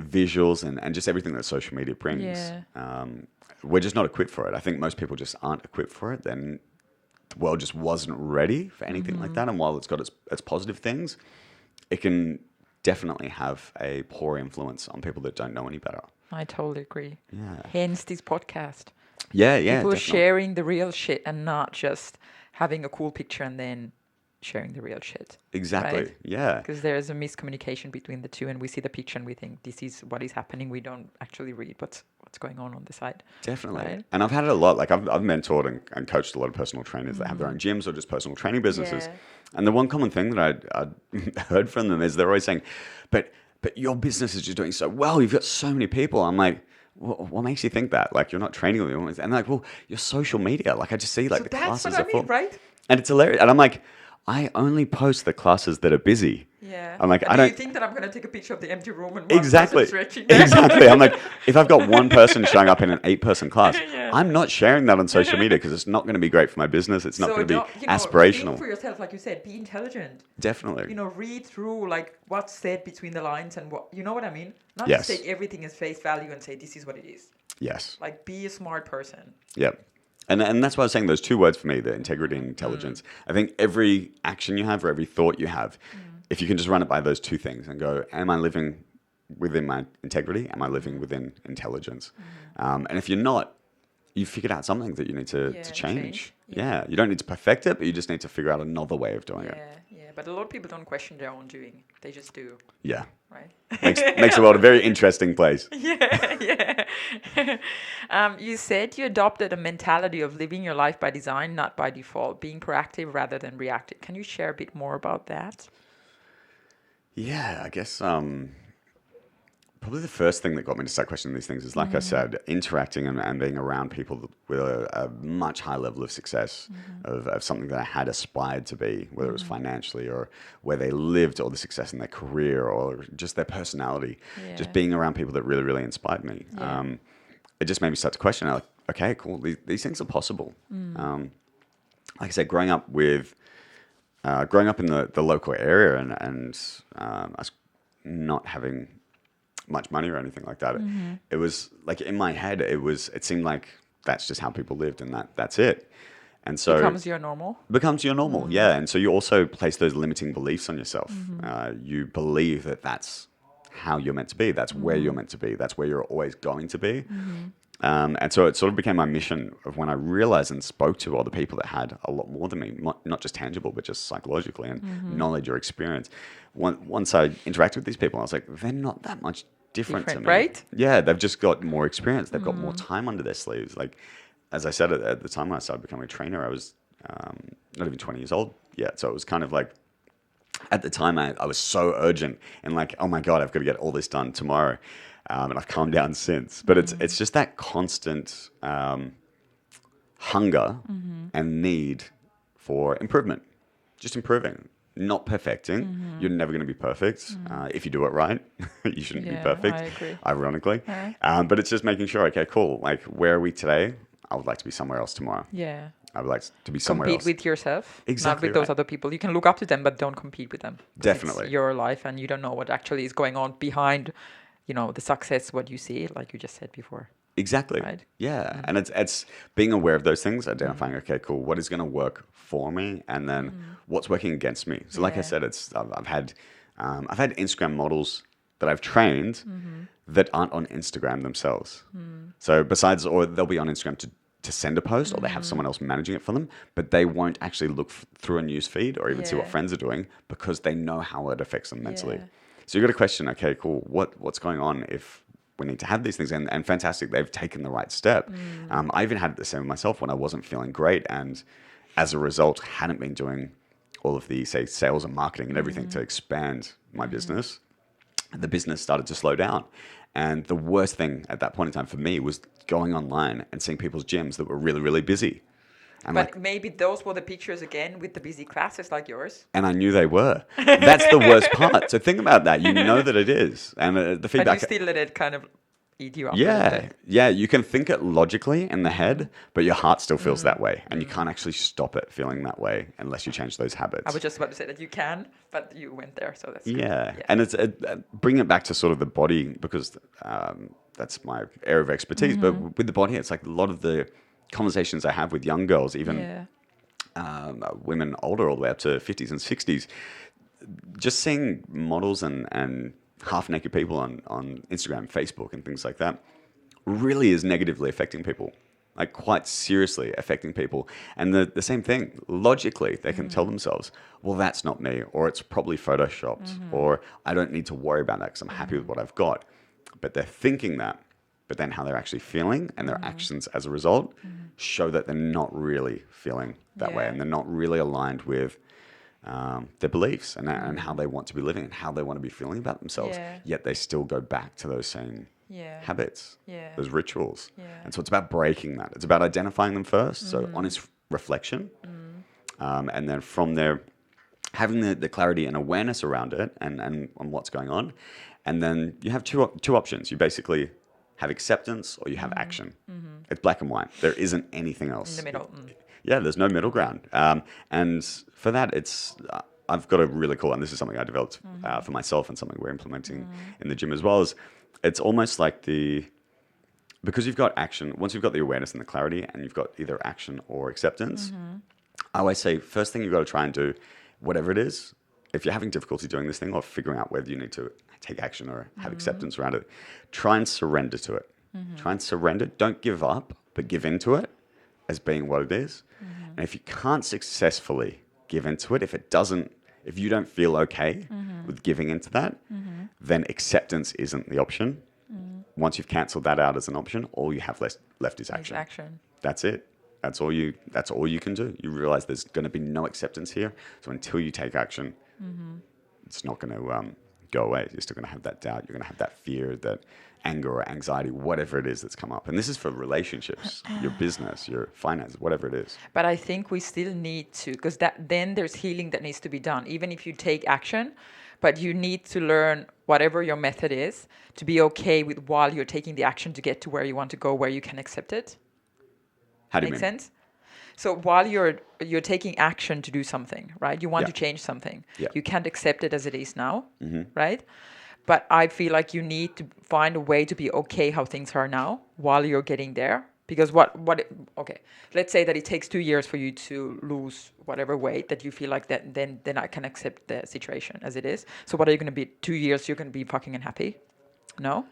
visuals and just everything that social media brings. Yeah. We're just not equipped for it. I think most people just aren't equipped for it. Then the world just wasn't ready for anything like that. And while it's got its positive things, it can definitely have a poor influence on people that don't know any better. I totally agree. Yeah. Hence this podcast. Yeah, People definitely. sharing the real shit and not just having a cool picture and then sharing the real shit. Exactly. Right? Yeah. Because there is a miscommunication between the two, and we see the picture and we think this is what is happening. We don't actually read what's going on the side. Definitely. Right? And I've had it a lot. Like I've mentored and coached a lot of personal trainers that have their own gyms or just personal training businesses. Yeah. And the one common thing that I heard from them is they're always saying, but your business is just doing so well. You've got so many people. I'm like, what makes you think that? Like, you're not training with me. And they're like, well, your social media. Like, I just see like So the that's classes what I are full. mean, right? And it's hilarious. And I'm like, I only post the classes that are busy. Yeah. I'm like, and I do don't you think that I'm going to take a picture of the empty room and one exactly person stretching there? exactly. I'm like, if I've got one person showing up in an 8-person class, Yeah. I'm not sharing that on social media because it's not going to be great for my business. It's not going to be don't, aspirational. think for yourself, like you said, be intelligent. Definitely. Read through like what's said between the lines and what, you know what I mean? Not Yes. just take everything as face value and say this is what it is. Yes. Like be a smart person. Yep. And that's why I was saying those two words for me, the integrity and intelligence. I think every action you have or every thought you have, if you can just run it by those two things and go, am I living within my integrity? Am I living within intelligence? And if you're not, you've figured out something that you need to change. Yeah. You don't need to perfect it, but you just need to figure out another way of doing it. Yeah. But a lot of people don't question their own doing. They just do. Yeah. Right? Makes the world a very interesting place. Yeah. You said you adopted a mentality of living your life by design, not by default, being proactive rather than reactive. Can you share a bit more about that? Yeah, I guess probably the first thing that got me to start questioning these things is, like I said, interacting and being around people with a much higher level of success of something that I had aspired to be, whether it was financially or where they lived or the success in their career or just their personality. Yeah. Just being around people that really, really inspired me. Yeah. It just made me start to question, like, okay, cool, these things are possible. Like I said, growing up in the local area and us not having much money or anything like that, it was like in my head, it seemed like that's just how people lived and that's it. And so Becomes your normal. Yeah. And so you also place those limiting beliefs on yourself. You believe that that's how you're meant to be. That's where you're meant to be. That's where you're always going to be. And so it sort of became my mission of when I realized and spoke to other people that had a lot more than me, not just tangible, but just psychologically and knowledge or experience. Once I interacted with these people, I was like, they're not that much different to me. Right? Yeah, they've just got more experience. They've got more time under their sleeves. Like, as I said, at the time when I started becoming a trainer, I was not even 20 years old yet. So it was kind of like, at the time, I was so urgent and like, oh my God, I've got to get all this done tomorrow. and I've calmed down since. But it's just that constant hunger and need for improvement, just improving, not perfecting. You're never going to be perfect. If you do it right, you shouldn't be Yeah, perfect, I agree. ironically. But it's just making sure, okay, cool. Like, where are we today? I would like to be somewhere else tomorrow. Yeah. I would like to be somewhere Compete else. with yourself, not Exactly with those right. other people. You can look up to them, but don't compete with them. 'Cause Definitely. it's your life, and you don't know what actually is going on behind, the success, what you see, like you just said before. Exactly. Right. Yeah. And it's being aware of those things, identifying, okay, cool, what is going to work for me, and then what's working against me. So, like I Yeah. said, I've had Instagram models that I've trained that aren't on Instagram themselves. So besides, or they'll be on Instagram to send a post, or they have someone else managing it for them, but they won't actually look through a news feed or even see what Yeah. friends are doing because they know how it affects them mentally. Yeah. So you got to question, okay, cool, what's going on if we need to have these things? And fantastic, they've taken the right step. I even had the same with myself when I wasn't feeling great, and as a result, hadn't been doing all of the, say, sales and marketing and everything to expand my business. The business started to slow down. And the worst thing at that point in time for me was going online and seeing people's gyms that were really, really busy. I'm But like, maybe those were the pictures again with the busy classes like yours. and I knew they were. That's the worst part. So think about that. You know that it is. And the But you feedback. still let it kind of eat you up a little Yeah, bit. yeah. You can think it logically in the head, but your heart still feels that way. And you can't actually stop it feeling that way unless you change those habits. I was just about to say that you can, but you went there, so that's good. Yeah, and it's bring it back to sort of the body, because that's my area of expertise. But with the body, it's like a lot of the conversations I have with young girls, even Yeah. women older, all the way up to 50s and 60s, just seeing models and half naked people on Instagram, Facebook, and things like that really is negatively affecting people. Like, quite seriously affecting people. And the same thing, logically, they can tell themselves, well, that's not me, or it's probably photoshopped, or I don't need to worry about that because I'm happy with what I've got. But they're thinking that, but then how they're actually feeling and their actions as a result show that they're not really feeling that way, Yeah. and they're not really aligned with their beliefs and how they want to be living and how they want to be feeling about themselves. Yeah. Yet they still go back to those same Yeah. habits, Yeah. those rituals. Yeah. And so it's about breaking that. It's about identifying them first, so honest reflection. And then from there, having the clarity and awareness around it and on what's going on. And then you have two options. You basically have acceptance or you have action. It's black and white. There isn't anything else. In the middle. Yeah, there's no middle ground. And for that, I've got a really cool, and this is something I developed for myself and something we're implementing in the gym as well, is it's almost like because you've got action, once you've got the awareness and the clarity and you've got either action or acceptance, I always say, first thing you've got to try and do, whatever it is, if you're having difficulty doing this thing or figuring out whether you need to take action or have acceptance around it, try and surrender to it. Try and surrender. Don't give up, but give into it as being what it is. And if you can't successfully give into it, if you don't feel okay with giving into that, then acceptance isn't the option. Once you've cancelled that out as an option, all you have left is action. Action. That's it. That's all you can do. You realize there's going to be no acceptance here. So until you take action, it's not going to go away. You're still going to have that doubt. You're going to have that fear, that anger or anxiety, whatever it is that's come up. And this is for relationships, your business, your finances, whatever it is. But I think we still need to, because then there's healing that needs to be done, even if you take action. But you need to learn whatever your method is to be okay with while you're taking the action to get to where you want to go, where you can accept it. How do you Make mean? sense? So while you're taking action to do something, right? You want Yeah. to change something. Yeah. You can't accept it as it is now, right? But I feel like you need to find a way to be okay how things are now while you're getting there. Because okay, let's say that it takes 2 years for you to lose whatever weight that you feel like that, then I can accept the situation as it is. So what are you going to be, 2 years you're going to be fucking unhappy? No?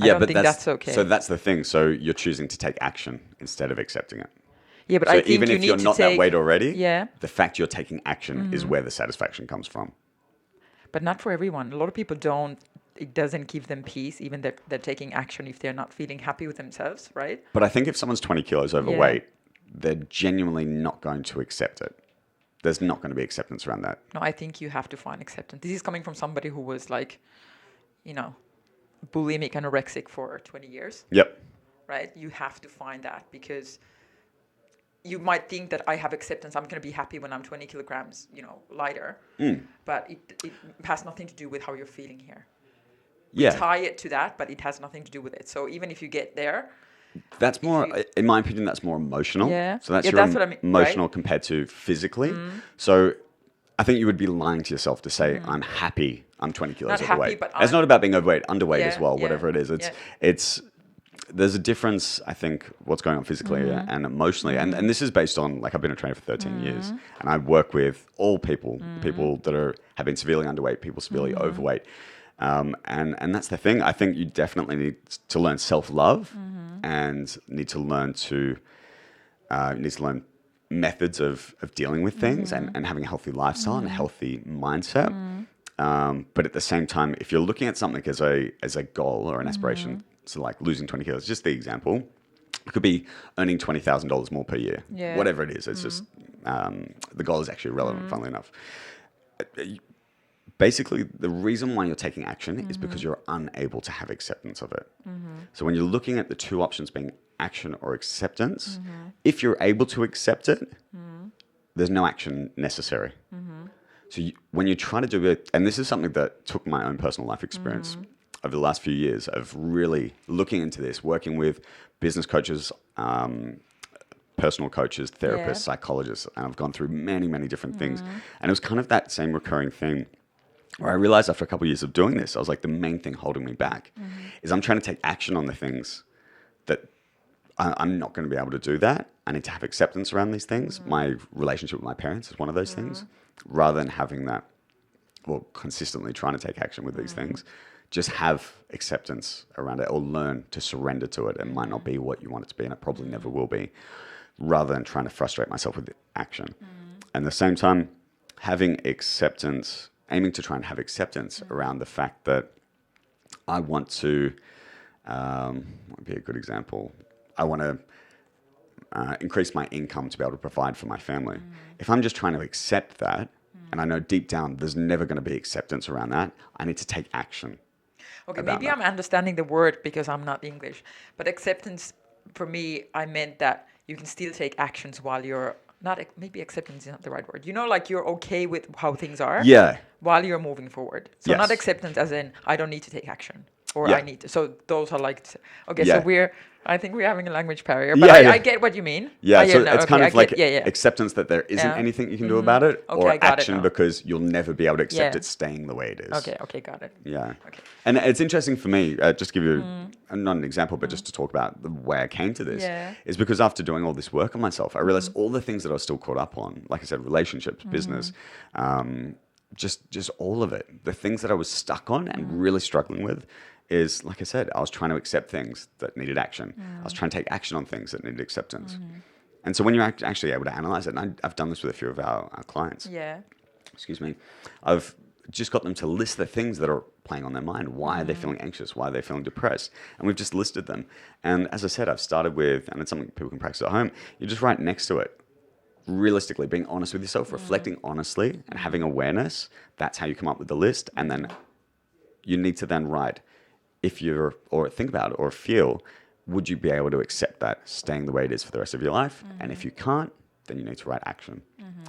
I don't think that's okay. So that's the thing. So you're choosing to take action instead of accepting it. Yeah, but So I think even you if need you're to not that take, weight already, yeah, the fact you're taking action is where the satisfaction comes from. but not for everyone. A lot of people don't. It doesn't give them peace, even that they're taking action if they're not feeling happy with themselves, right? But I think if someone's 20 kilos overweight, they're genuinely not going to accept it. There's not going to be acceptance around that. No, I think you have to find acceptance. This is coming from somebody who was like, bulimic, anorexic for 20 years, Yep. right? You have to find that because you might think that I have acceptance. I'm going to be happy when I'm 20 kilograms, lighter. But it has nothing to do with how you're feeling here. We Yeah. tie it to that, but it has nothing to do with it. So even if you get there, That's more, in my opinion, that's more emotional. Yeah. So that's Yeah, your that's what I mean, emotional right? compared to physically. So I think you would be lying to yourself to say, I'm happy I'm 20 kilos Not happy, overweight. but It's I'm- not about being overweight, underweight as Yeah, well, yeah, whatever it is. yeah. It's there's a difference, I think, what's going on physically and emotionally. And this is based on, like, I've been a trainer for 13 years, and I work with all people, people that have been severely underweight, people severely overweight. And that's the thing. I think you definitely need to learn self-love and need to learn methods of dealing with things and having a healthy lifestyle and a healthy mindset. But at the same time, if you're looking at something as a goal or an aspiration, so like losing 20 kilos, just the example, it could be earning $20,000 more per year, Yeah. whatever it is. It's just the goal is actually irrelevant, funnily enough. Basically, the reason why you're taking action is because you're unable to have acceptance of it. So when you're looking at the two options being action or acceptance, if you're able to accept it, there's no action necessary. So when you try to do it, and this is something that took my own personal life experience over the last few years of really looking into this, working with business coaches, personal coaches, therapists, psychologists, and I've gone through many, many different things. And it was kind of that same recurring thing where I realized after a couple of years of doing this, I was like, the main thing holding me back is I'm trying to take action on the things that I'm not going to be able to do that. I need to have acceptance around these things. My relationship with my parents is one of those things. Rather than having that, or consistently trying to take action with these things, just have acceptance around it or learn to surrender to it. It might not be what you want it to be, and it probably never will be, rather than trying to frustrate myself with action. And at the same time, having acceptance, aiming to try and have acceptance around the fact that I want to, what would be a good example? I want to increase my income to be able to provide for my family. If I'm just trying to accept that, and I know deep down there's never going to be acceptance around that, I need to take action. Okay, about maybe that. I'm understanding the word because I'm not English. But acceptance, for me, I meant that you can still take actions while you're not. Maybe acceptance is not the right word. Like you're okay with how things are. Yeah. While you're moving forward. So not Yes. acceptance as in I don't need to take action or Yeah. I need to. So those are like okay. Yeah. So I think we're having a language barrier. But Yeah. I get what you mean. Yeah, so no, it's okay, kind I of like get, yeah. acceptance that there isn't Yeah. anything you can do about it, Okay, or I got it action now. because you'll never be able to accept Yeah. it staying the way it is. Okay, got it. Yeah. Okay. And it's interesting for me, just to give you, not an example, but just to talk about the way I came to this, Yeah. is because after doing all this work on myself, I realized all the things that I was still caught up on, like I said, relationships, business, just all of it. The things that I was stuck on and really struggling with is, like I said, I was trying to accept things that needed action. I was trying to take action on things that needed acceptance. And so when you're actually able to analyze it, and I've done this with a few of our clients, Yeah. excuse me, I've just got them to list the things that are playing on their mind. Why are they feeling anxious? Why are they feeling depressed? And we've just listed them. And as I said, I've started with, and it's something people can practice at home, you just write next to it, realistically, being honest with yourself, reflecting honestly and having awareness. That's how you come up with the list. And then you need to then write, or think about it, or feel, would you be able to accept that staying the way it is for the rest of your life? And if you can't, then you need to write action.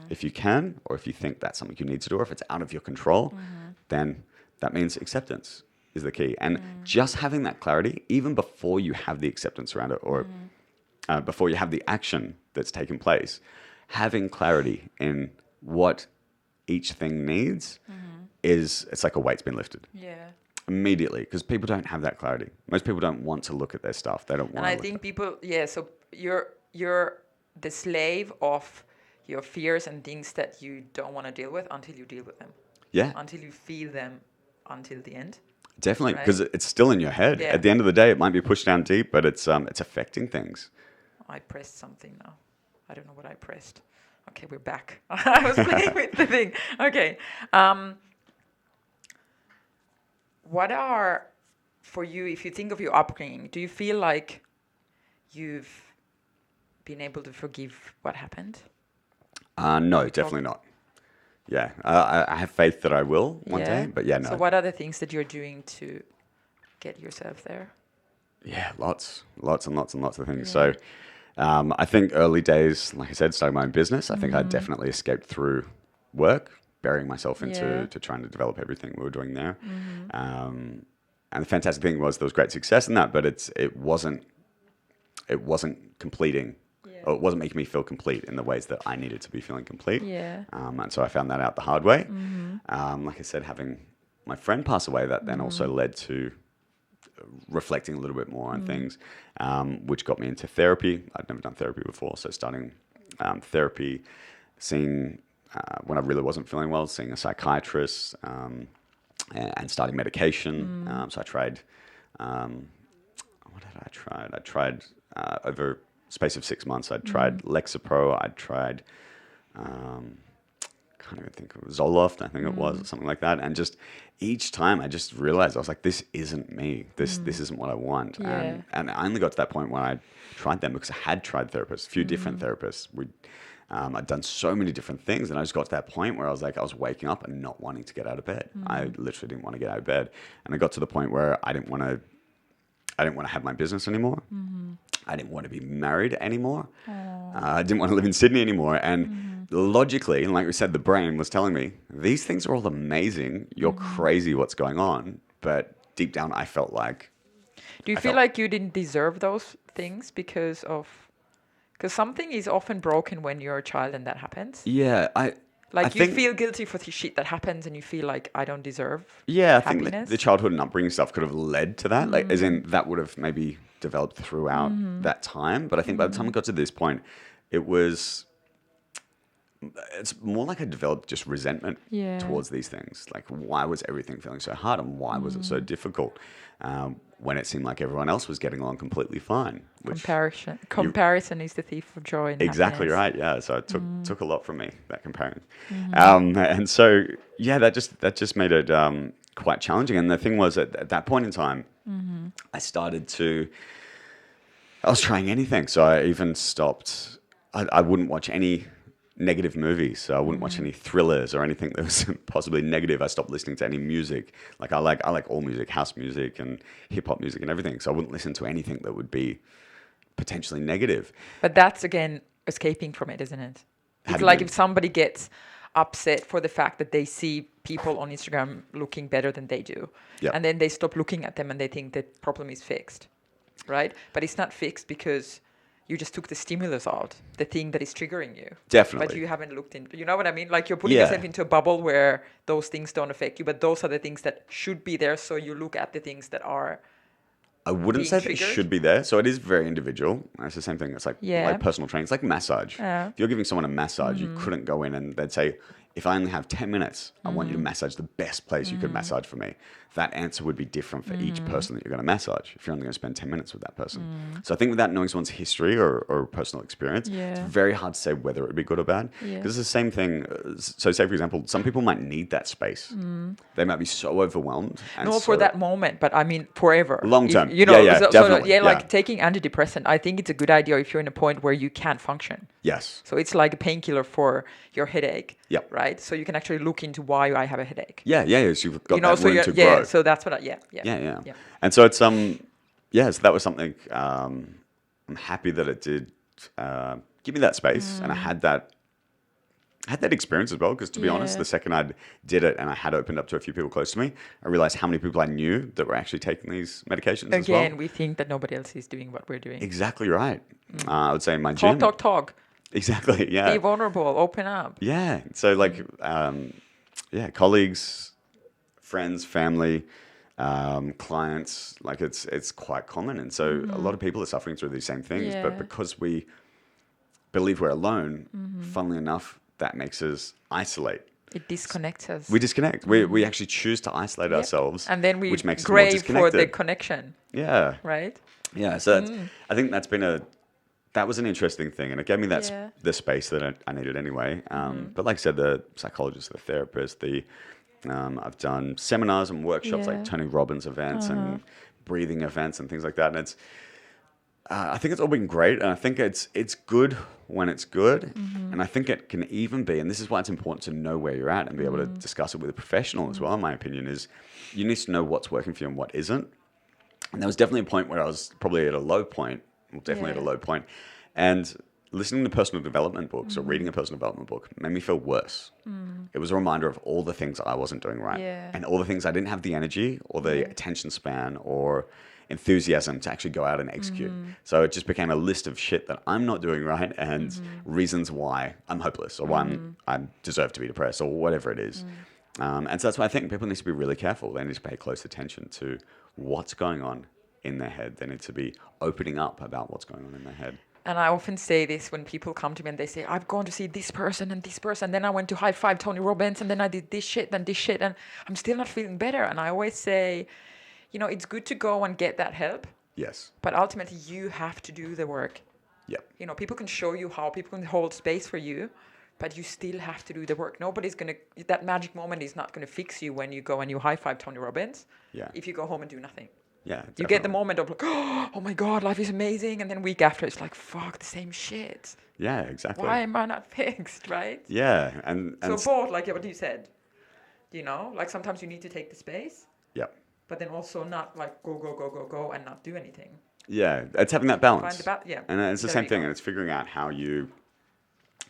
If you can, or if you think that's something you need to do, or if it's out of your control, then that means acceptance is the key. And just having that clarity, even before you have the acceptance around it, or before you have the action that's taken place, having clarity in what each thing needs it's like a weight's been lifted. Yeah. Immediately, because people don't have that clarity. Most people don't want to look at their stuff. They don't want And to I look think at people, so you're the slave of your fears and things that you don't want to deal with until you deal with them. Yeah, Until you feel them until the end. definitely, right? because it's still in your head. Yeah. At the end of the day, it might be pushed down deep, but it's affecting things. I pressed something now. I don't know what I pressed. Okay, we're back. I was playing with the thing. Okay. What are, for you, if you think of your upbringing, do you feel like you've been able to forgive what happened? No, definitely not. Yeah, I have faith that I will one day, but yeah, no. So what are the things that you're doing to get yourself there? Yeah, lots and lots of things. Yeah. So I think early days, like I said, starting my own business, I think I definitely escaped through work, burying myself Yeah. into trying to develop everything we were doing there. And the fantastic thing was there was great success in that, but it wasn't completing, Yeah. or it wasn't making me feel complete in the ways that I needed to be feeling complete. Yeah. And so I found that out the hard way. Like I said, having my friend pass away, that then also led to reflecting a little bit more on things, which got me into therapy. I'd never done therapy before, so starting therapy, seeing when I really wasn't feeling well, seeing a psychiatrist, and starting medication. So I tried. What had I tried? I tried over space of 6 months. I tried Lexapro. I tried. Can't even think of it, Zoloft, I think it was, or something like that. And just each time I just realized, I was like, this isn't me. This isn't what I want. Yeah. And I only got to that point when I tried them because I had tried therapists, a few different therapists. I'd done so many different things, and I just got to that point where I was like, I was waking up and not wanting to get out of bed. I literally didn't want to get out of bed. And I got to the point where I didn't want to have my business anymore. I didn't want to be married anymore. I didn't want to live in Sydney anymore. And logically, and like we said, the brain was telling me, these things are all amazing. You're crazy what's going on. But deep down, I felt like... Do you feel like you didn't deserve those things because something is often broken when you're a child and that happens? Yeah, Like, I you think, feel guilty for the shit that happens and you feel like, I don't deserve yeah, I think happiness. the childhood and upbringing stuff could have led to that. Like, as in, that would have maybe developed throughout that time. But I think by the time I got to this point, it's more like I developed just resentment Yeah. towards these things. Like, why was everything feeling so hard, and why was it so difficult when it seemed like everyone else was getting along completely fine? Comparison is the thief of joy. And Exactly happiness. right. Yeah. So it took a lot from me, that comparing. And so yeah, that just made it quite challenging. And the thing was, at that point in time, I was trying anything. So I even stopped. I wouldn't watch any negative movies. So I wouldn't watch any thrillers or anything that was possibly negative. I stopped listening to any music. Like I like all music, house music and hip hop music and everything. So I wouldn't listen to anything that would be potentially negative. But that's, again, escaping from it, isn't it? It's like if somebody gets upset for the fact that they see people on Instagram looking better than they do. Yep. And then they stop looking at them and they think the problem is fixed, right? But it's not fixed because you just took the stimulus out, the thing that is triggering you. Definitely. But you haven't looked into, you know what I mean? Like, you're putting yourself into a bubble where those things don't affect you, but those are the things that should be there. So you look at the things that are... I wouldn't say that it should be there. So it is very individual. It's the same thing. It's like personal training. It's like massage. Yeah. If you're giving someone a massage, you couldn't go in and they'd say, if I only have 10 minutes, I want you to massage the best place you could massage for me. That answer would be different for each person that you're going to massage if you're only going to spend 10 minutes with that person. So I think without knowing someone's history or personal experience, it's very hard to say whether it would be good or bad. Because it's the same thing. So say, for example, some people might need that space. They might be so overwhelmed. And for that moment, but I mean forever. Long term. Definitely. Like taking antidepressant, I think it's a good idea if you're in a point where you can't function. Yes. So it's like a painkiller for your headache. Yep. Right? So you can actually look into why I have a headache. Yeah. So you've got that room to grow. Yeah, so that's what Yeah. And so it's so that was something I'm happy that it did give me that space, and I had that experience as well. Because to be honest, the second I did it and I had opened up to a few people close to me, I realized how many people I knew that were actually taking these medications as well. Again, we think that nobody else is doing what we're doing. Exactly right. I would say in my gym. Talk. Exactly. Yeah. Be vulnerable. Open up. Yeah. So like, colleagues, friends, family, clients, like it's quite common. And so a lot of people are suffering through these same things, but because we believe we're alone, funnily enough, that makes us isolate. It disconnects us. We disconnect. We actually choose to isolate ourselves. And then we which makes us more crave for disconnected. the connection. Yeah. Right? Yeah. So I think that was an interesting thing. And it gave me the space that I needed anyway. But like I said, the psychologist, the therapist, I've done seminars and workshops like Tony Robbins events and breathing events and things like that. And I think it's all been great. And I think it's good when it's good. And I think it can even be, and this is why it's important to know where you're at and be able to discuss it with a professional as well, in my opinion, is you need to know what's working for you and what isn't. And there was definitely a point where I was probably at a low point, well, definitely at a Yeah. low point. And listening to personal development books or reading a personal development book made me feel worse. It was a reminder of all the things I wasn't doing right Yeah. and all the things I didn't have the energy or the Yeah. attention span or enthusiasm to actually go out and execute. So it just became a list of shit that I'm not doing right and reasons why I'm hopeless or why I deserve to be depressed or whatever it is. And so that's why I think people need to be really careful. They need to pay close attention to what's going on in their head. They need to be opening up about what's going on in their head. And I often say this when people come to me and they say, I've gone to see this person and this person, then I went to high five Tony Robbins, and then I did this shit and this shit, and I'm still not feeling better. And I always say, it's good to go and get that help, Yes. but ultimately you have to do the work. Yep. People can show you how, people can hold space for you, but you still have to do the work. That magic moment is not going to fix you when you go and you high five Tony Robbins. Yeah. If you go home and do nothing. Yeah. You Definitely. get the moment of like, oh my God, life is amazing. And then week after, it's like, fuck, the same shit. Yeah, exactly. Why am I not fixed, right? Yeah. And So both, like what you said, like sometimes you need to take the space, yep. but then also not like go and not do anything. Yeah. It's having that balance. Yeah. And it's the There same you thing. go. And it's figuring out how you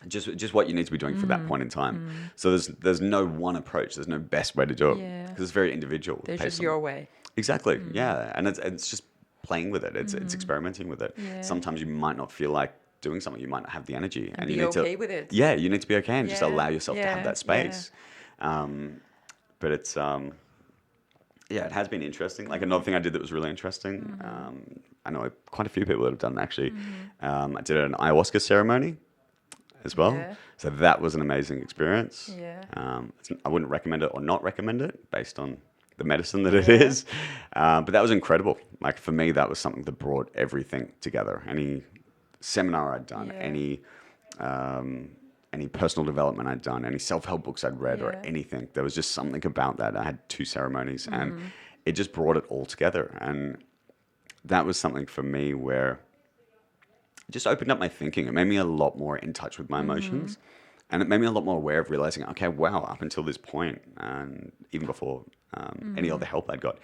just what you need to be doing for that point in time. So there's no one approach. There's no best way to do it Yeah. because it's very individual. There's based just on- your way. Exactly. Yeah. And it's just playing with it. It's experimenting with it. Yeah. Sometimes you might not feel like doing something. You might not have the energy, And you be need okay to. with it. Yeah, you need to be okay and just Yeah, allow yourself to have yeah, that space. But it's it has been interesting. Like another thing I did that was really interesting. I know quite a few people that have done it actually. I did an ayahuasca ceremony as well. Yeah. So that was an amazing experience. Yeah. I wouldn't recommend it or not recommend it based on the medicine that it is. But that was incredible. Like for me, that was something that brought everything together. Any seminar I'd done, Yeah. any personal development I'd done, any self-help books I'd read or Yeah. anything. There was just something about that. I had 2 ceremonies and it just brought it all together. And that was something for me where it just opened up my thinking. It made me a lot more in touch with my emotions. And it made me a lot more aware of realizing, okay, wow, up until this point, and even before any other help I'd got,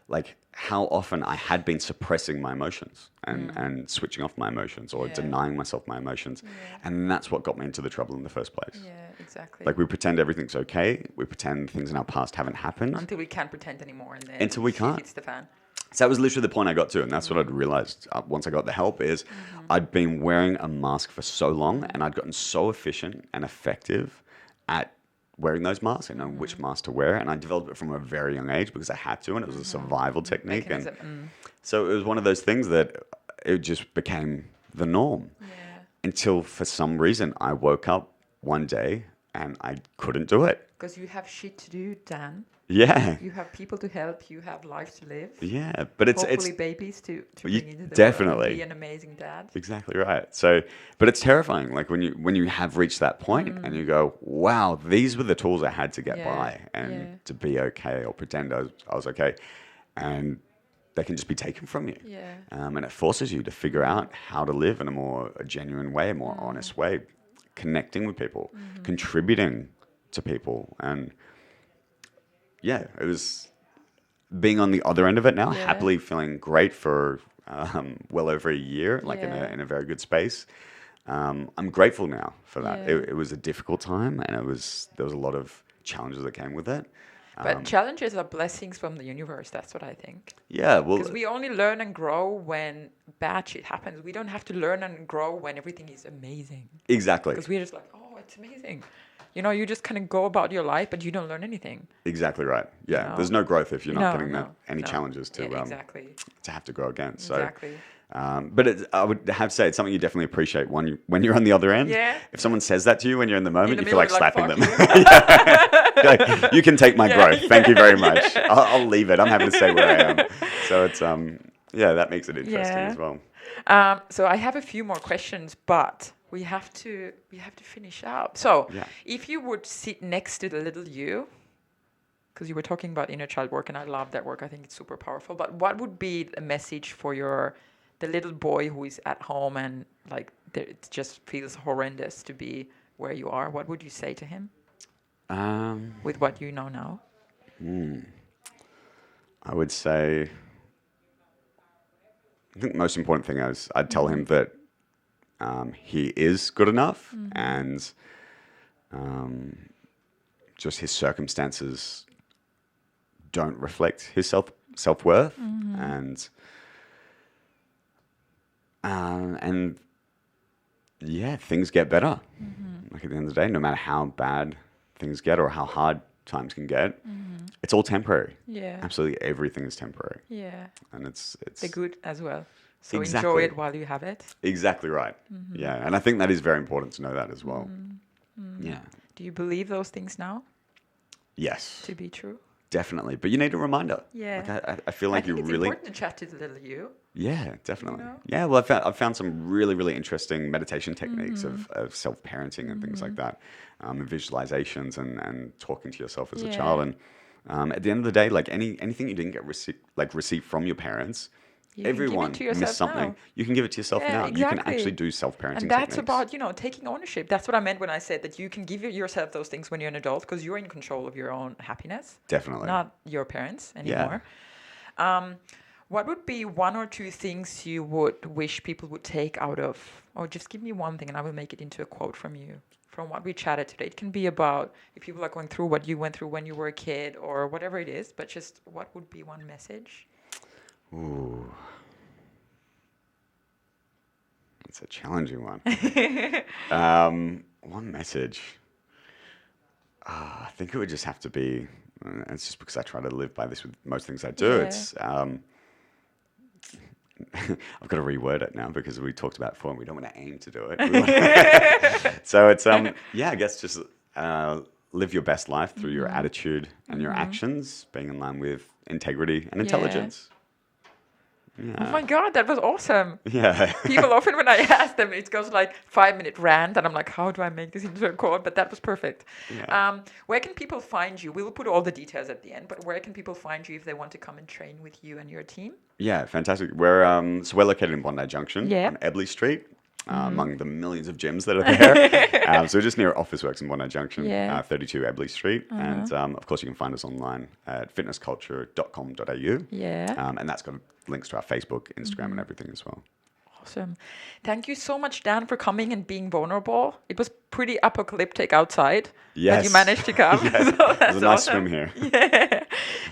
like how often I had been suppressing my emotions and switching off my emotions or Yeah. denying myself my emotions. Yeah. And that's what got me into the trouble in the first place. Yeah, exactly. Like we pretend everything's okay. We pretend things in our past haven't happened. Until we can't pretend anymore, and then Until we shit can't. hits the fan. So that was literally the point I got to, and that's what I'd realized once I got the help is I'd been wearing a mask for so long, and I'd gotten so efficient and effective at wearing those masks and knowing which mask to wear, and I developed it from a very young age because I had to, and it was a survival technique, and Mechanism. so it was one of those things that it just became the norm Yeah. until for some reason I woke up one day and I couldn't do it. Because you have shit to do, Dan. Yeah. You have people to help. You have life to live. Yeah, but it's Hopefully babies to You- bring into the definitely. world and be an amazing dad. exactly right. So, but it's terrifying. Like when you have reached that point and you go, "Wow, these were the tools I had to get Yeah, by and yeah. to be okay or pretend I was okay," and they can just be taken from you. Yeah. And it forces you to figure out how to live in a genuine way, a more honest way, connecting with people, contributing to people, and yeah, it was being on the other end of it now, Yeah. happily feeling great for well over a year, like Yeah. in a very good space. I'm grateful now for that. Yeah. It was a difficult time, and there was a lot of challenges that came with it. But challenges are blessings from the universe. That's what I think. Yeah, well, Because we only learn and grow when bad shit happens. We don't have to learn and grow when everything is amazing. exactly, Because we're just like, oh, it's amazing. You just kind of go about your life, but you don't learn anything. exactly right. Yeah, No. there's no growth if you're not No, getting no, any no. challenges to Yeah, exactly. to have to go against. So, Exactly. but I would have to say it's something you definitely appreciate when you're on the other end. Yeah. If someone says that to you when you're in the moment, the you feel like middle, you're slapping like, them. Like, you can take my Yeah, growth. Thank you very yeah. much. I'll leave it. I'm happy to stay where I am. So it's that makes it interesting Yeah. as well. So I have a few more questions, but we have to finish up. So Yeah. if you would sit next to the little you, because you were talking about inner child work, and I love that work. I think it's super powerful. But what would be a message for the little boy who is at home and like it just feels horrendous to be where you are? What would you say to him with what you know now? I would say I think the most important thing is I'd tell him that he is good enough, and just his circumstances don't reflect his self-worth, and yeah, things get better. Like at the end of the day, no matter how bad things get or how hard times can get, it's all temporary. Yeah. Absolutely everything is temporary. Yeah. And it's The good as well. So Exactly. enjoy it while you have it. exactly right. Yeah, and I think that is very important to know that as well. Yeah. Do you believe those things now Yes, to be true? definitely. But you need a reminder. Yeah. Like I feel I like think you it's really. important to chat to the little you. Yeah, definitely. know? Yeah, well, I've found some really, really interesting meditation techniques of self-parenting and things like that, and visualizations and talking to yourself as a Yeah. child. And at the end of the day, like anything you didn't get received from your parents, You can give it everyone to yourself missed something. now. You can give it to yourself Yeah, now. You can exactly. actually do self-parenting And that's techniques. about, taking ownership. That's what I meant when I said that you can give yourself those things when you're an adult because you're in control of your own happiness, Definitely. not your parents anymore. What would be one or two things you would wish people would take out of, or just give me one thing and I will make it into a quote from you, from what we chatted today. It can be about if people are going through what you went through when you were a kid or whatever it is, but just what would be one message? Ooh. It's a challenging one. One message. I think it would just have to be, it's just because I try to live by this with most things I do. Yeah. It's, I've got to reword it now because we talked about it before and we don't want to aim to do it. So it's, yeah, I guess just live your best life through your attitude and your actions, being in line with integrity and intelligence. Oh my God, that was awesome. Yeah. People often, when I ask them, it goes like 5-minute rant, and I'm like, how do I make this into a quote? But that was perfect. Yeah. Where can people find you? We'll put all the details at the end, but where can people find you if they want to come and train with you and your team? Yeah, fantastic. We're located in Bondi Junction on Ebley Street, among the millions of gyms that are there. So we're just near Officeworks in Bondi Junction, 32 Ebley Street. And of course, you can find us online at fitnessculture.com.au. Yeah. And that's got links to our Facebook, Instagram, and everything as well. Awesome. Thank you so much, Dan, for coming and being vulnerable. It was pretty apocalyptic outside. Yes. But you managed to come. Yes. So It was that's a nice awesome. swim here. Yeah.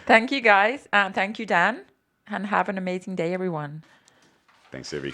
Thank you, guys. And thank you, Dan. And have an amazing day, everyone. Thanks, Ivy.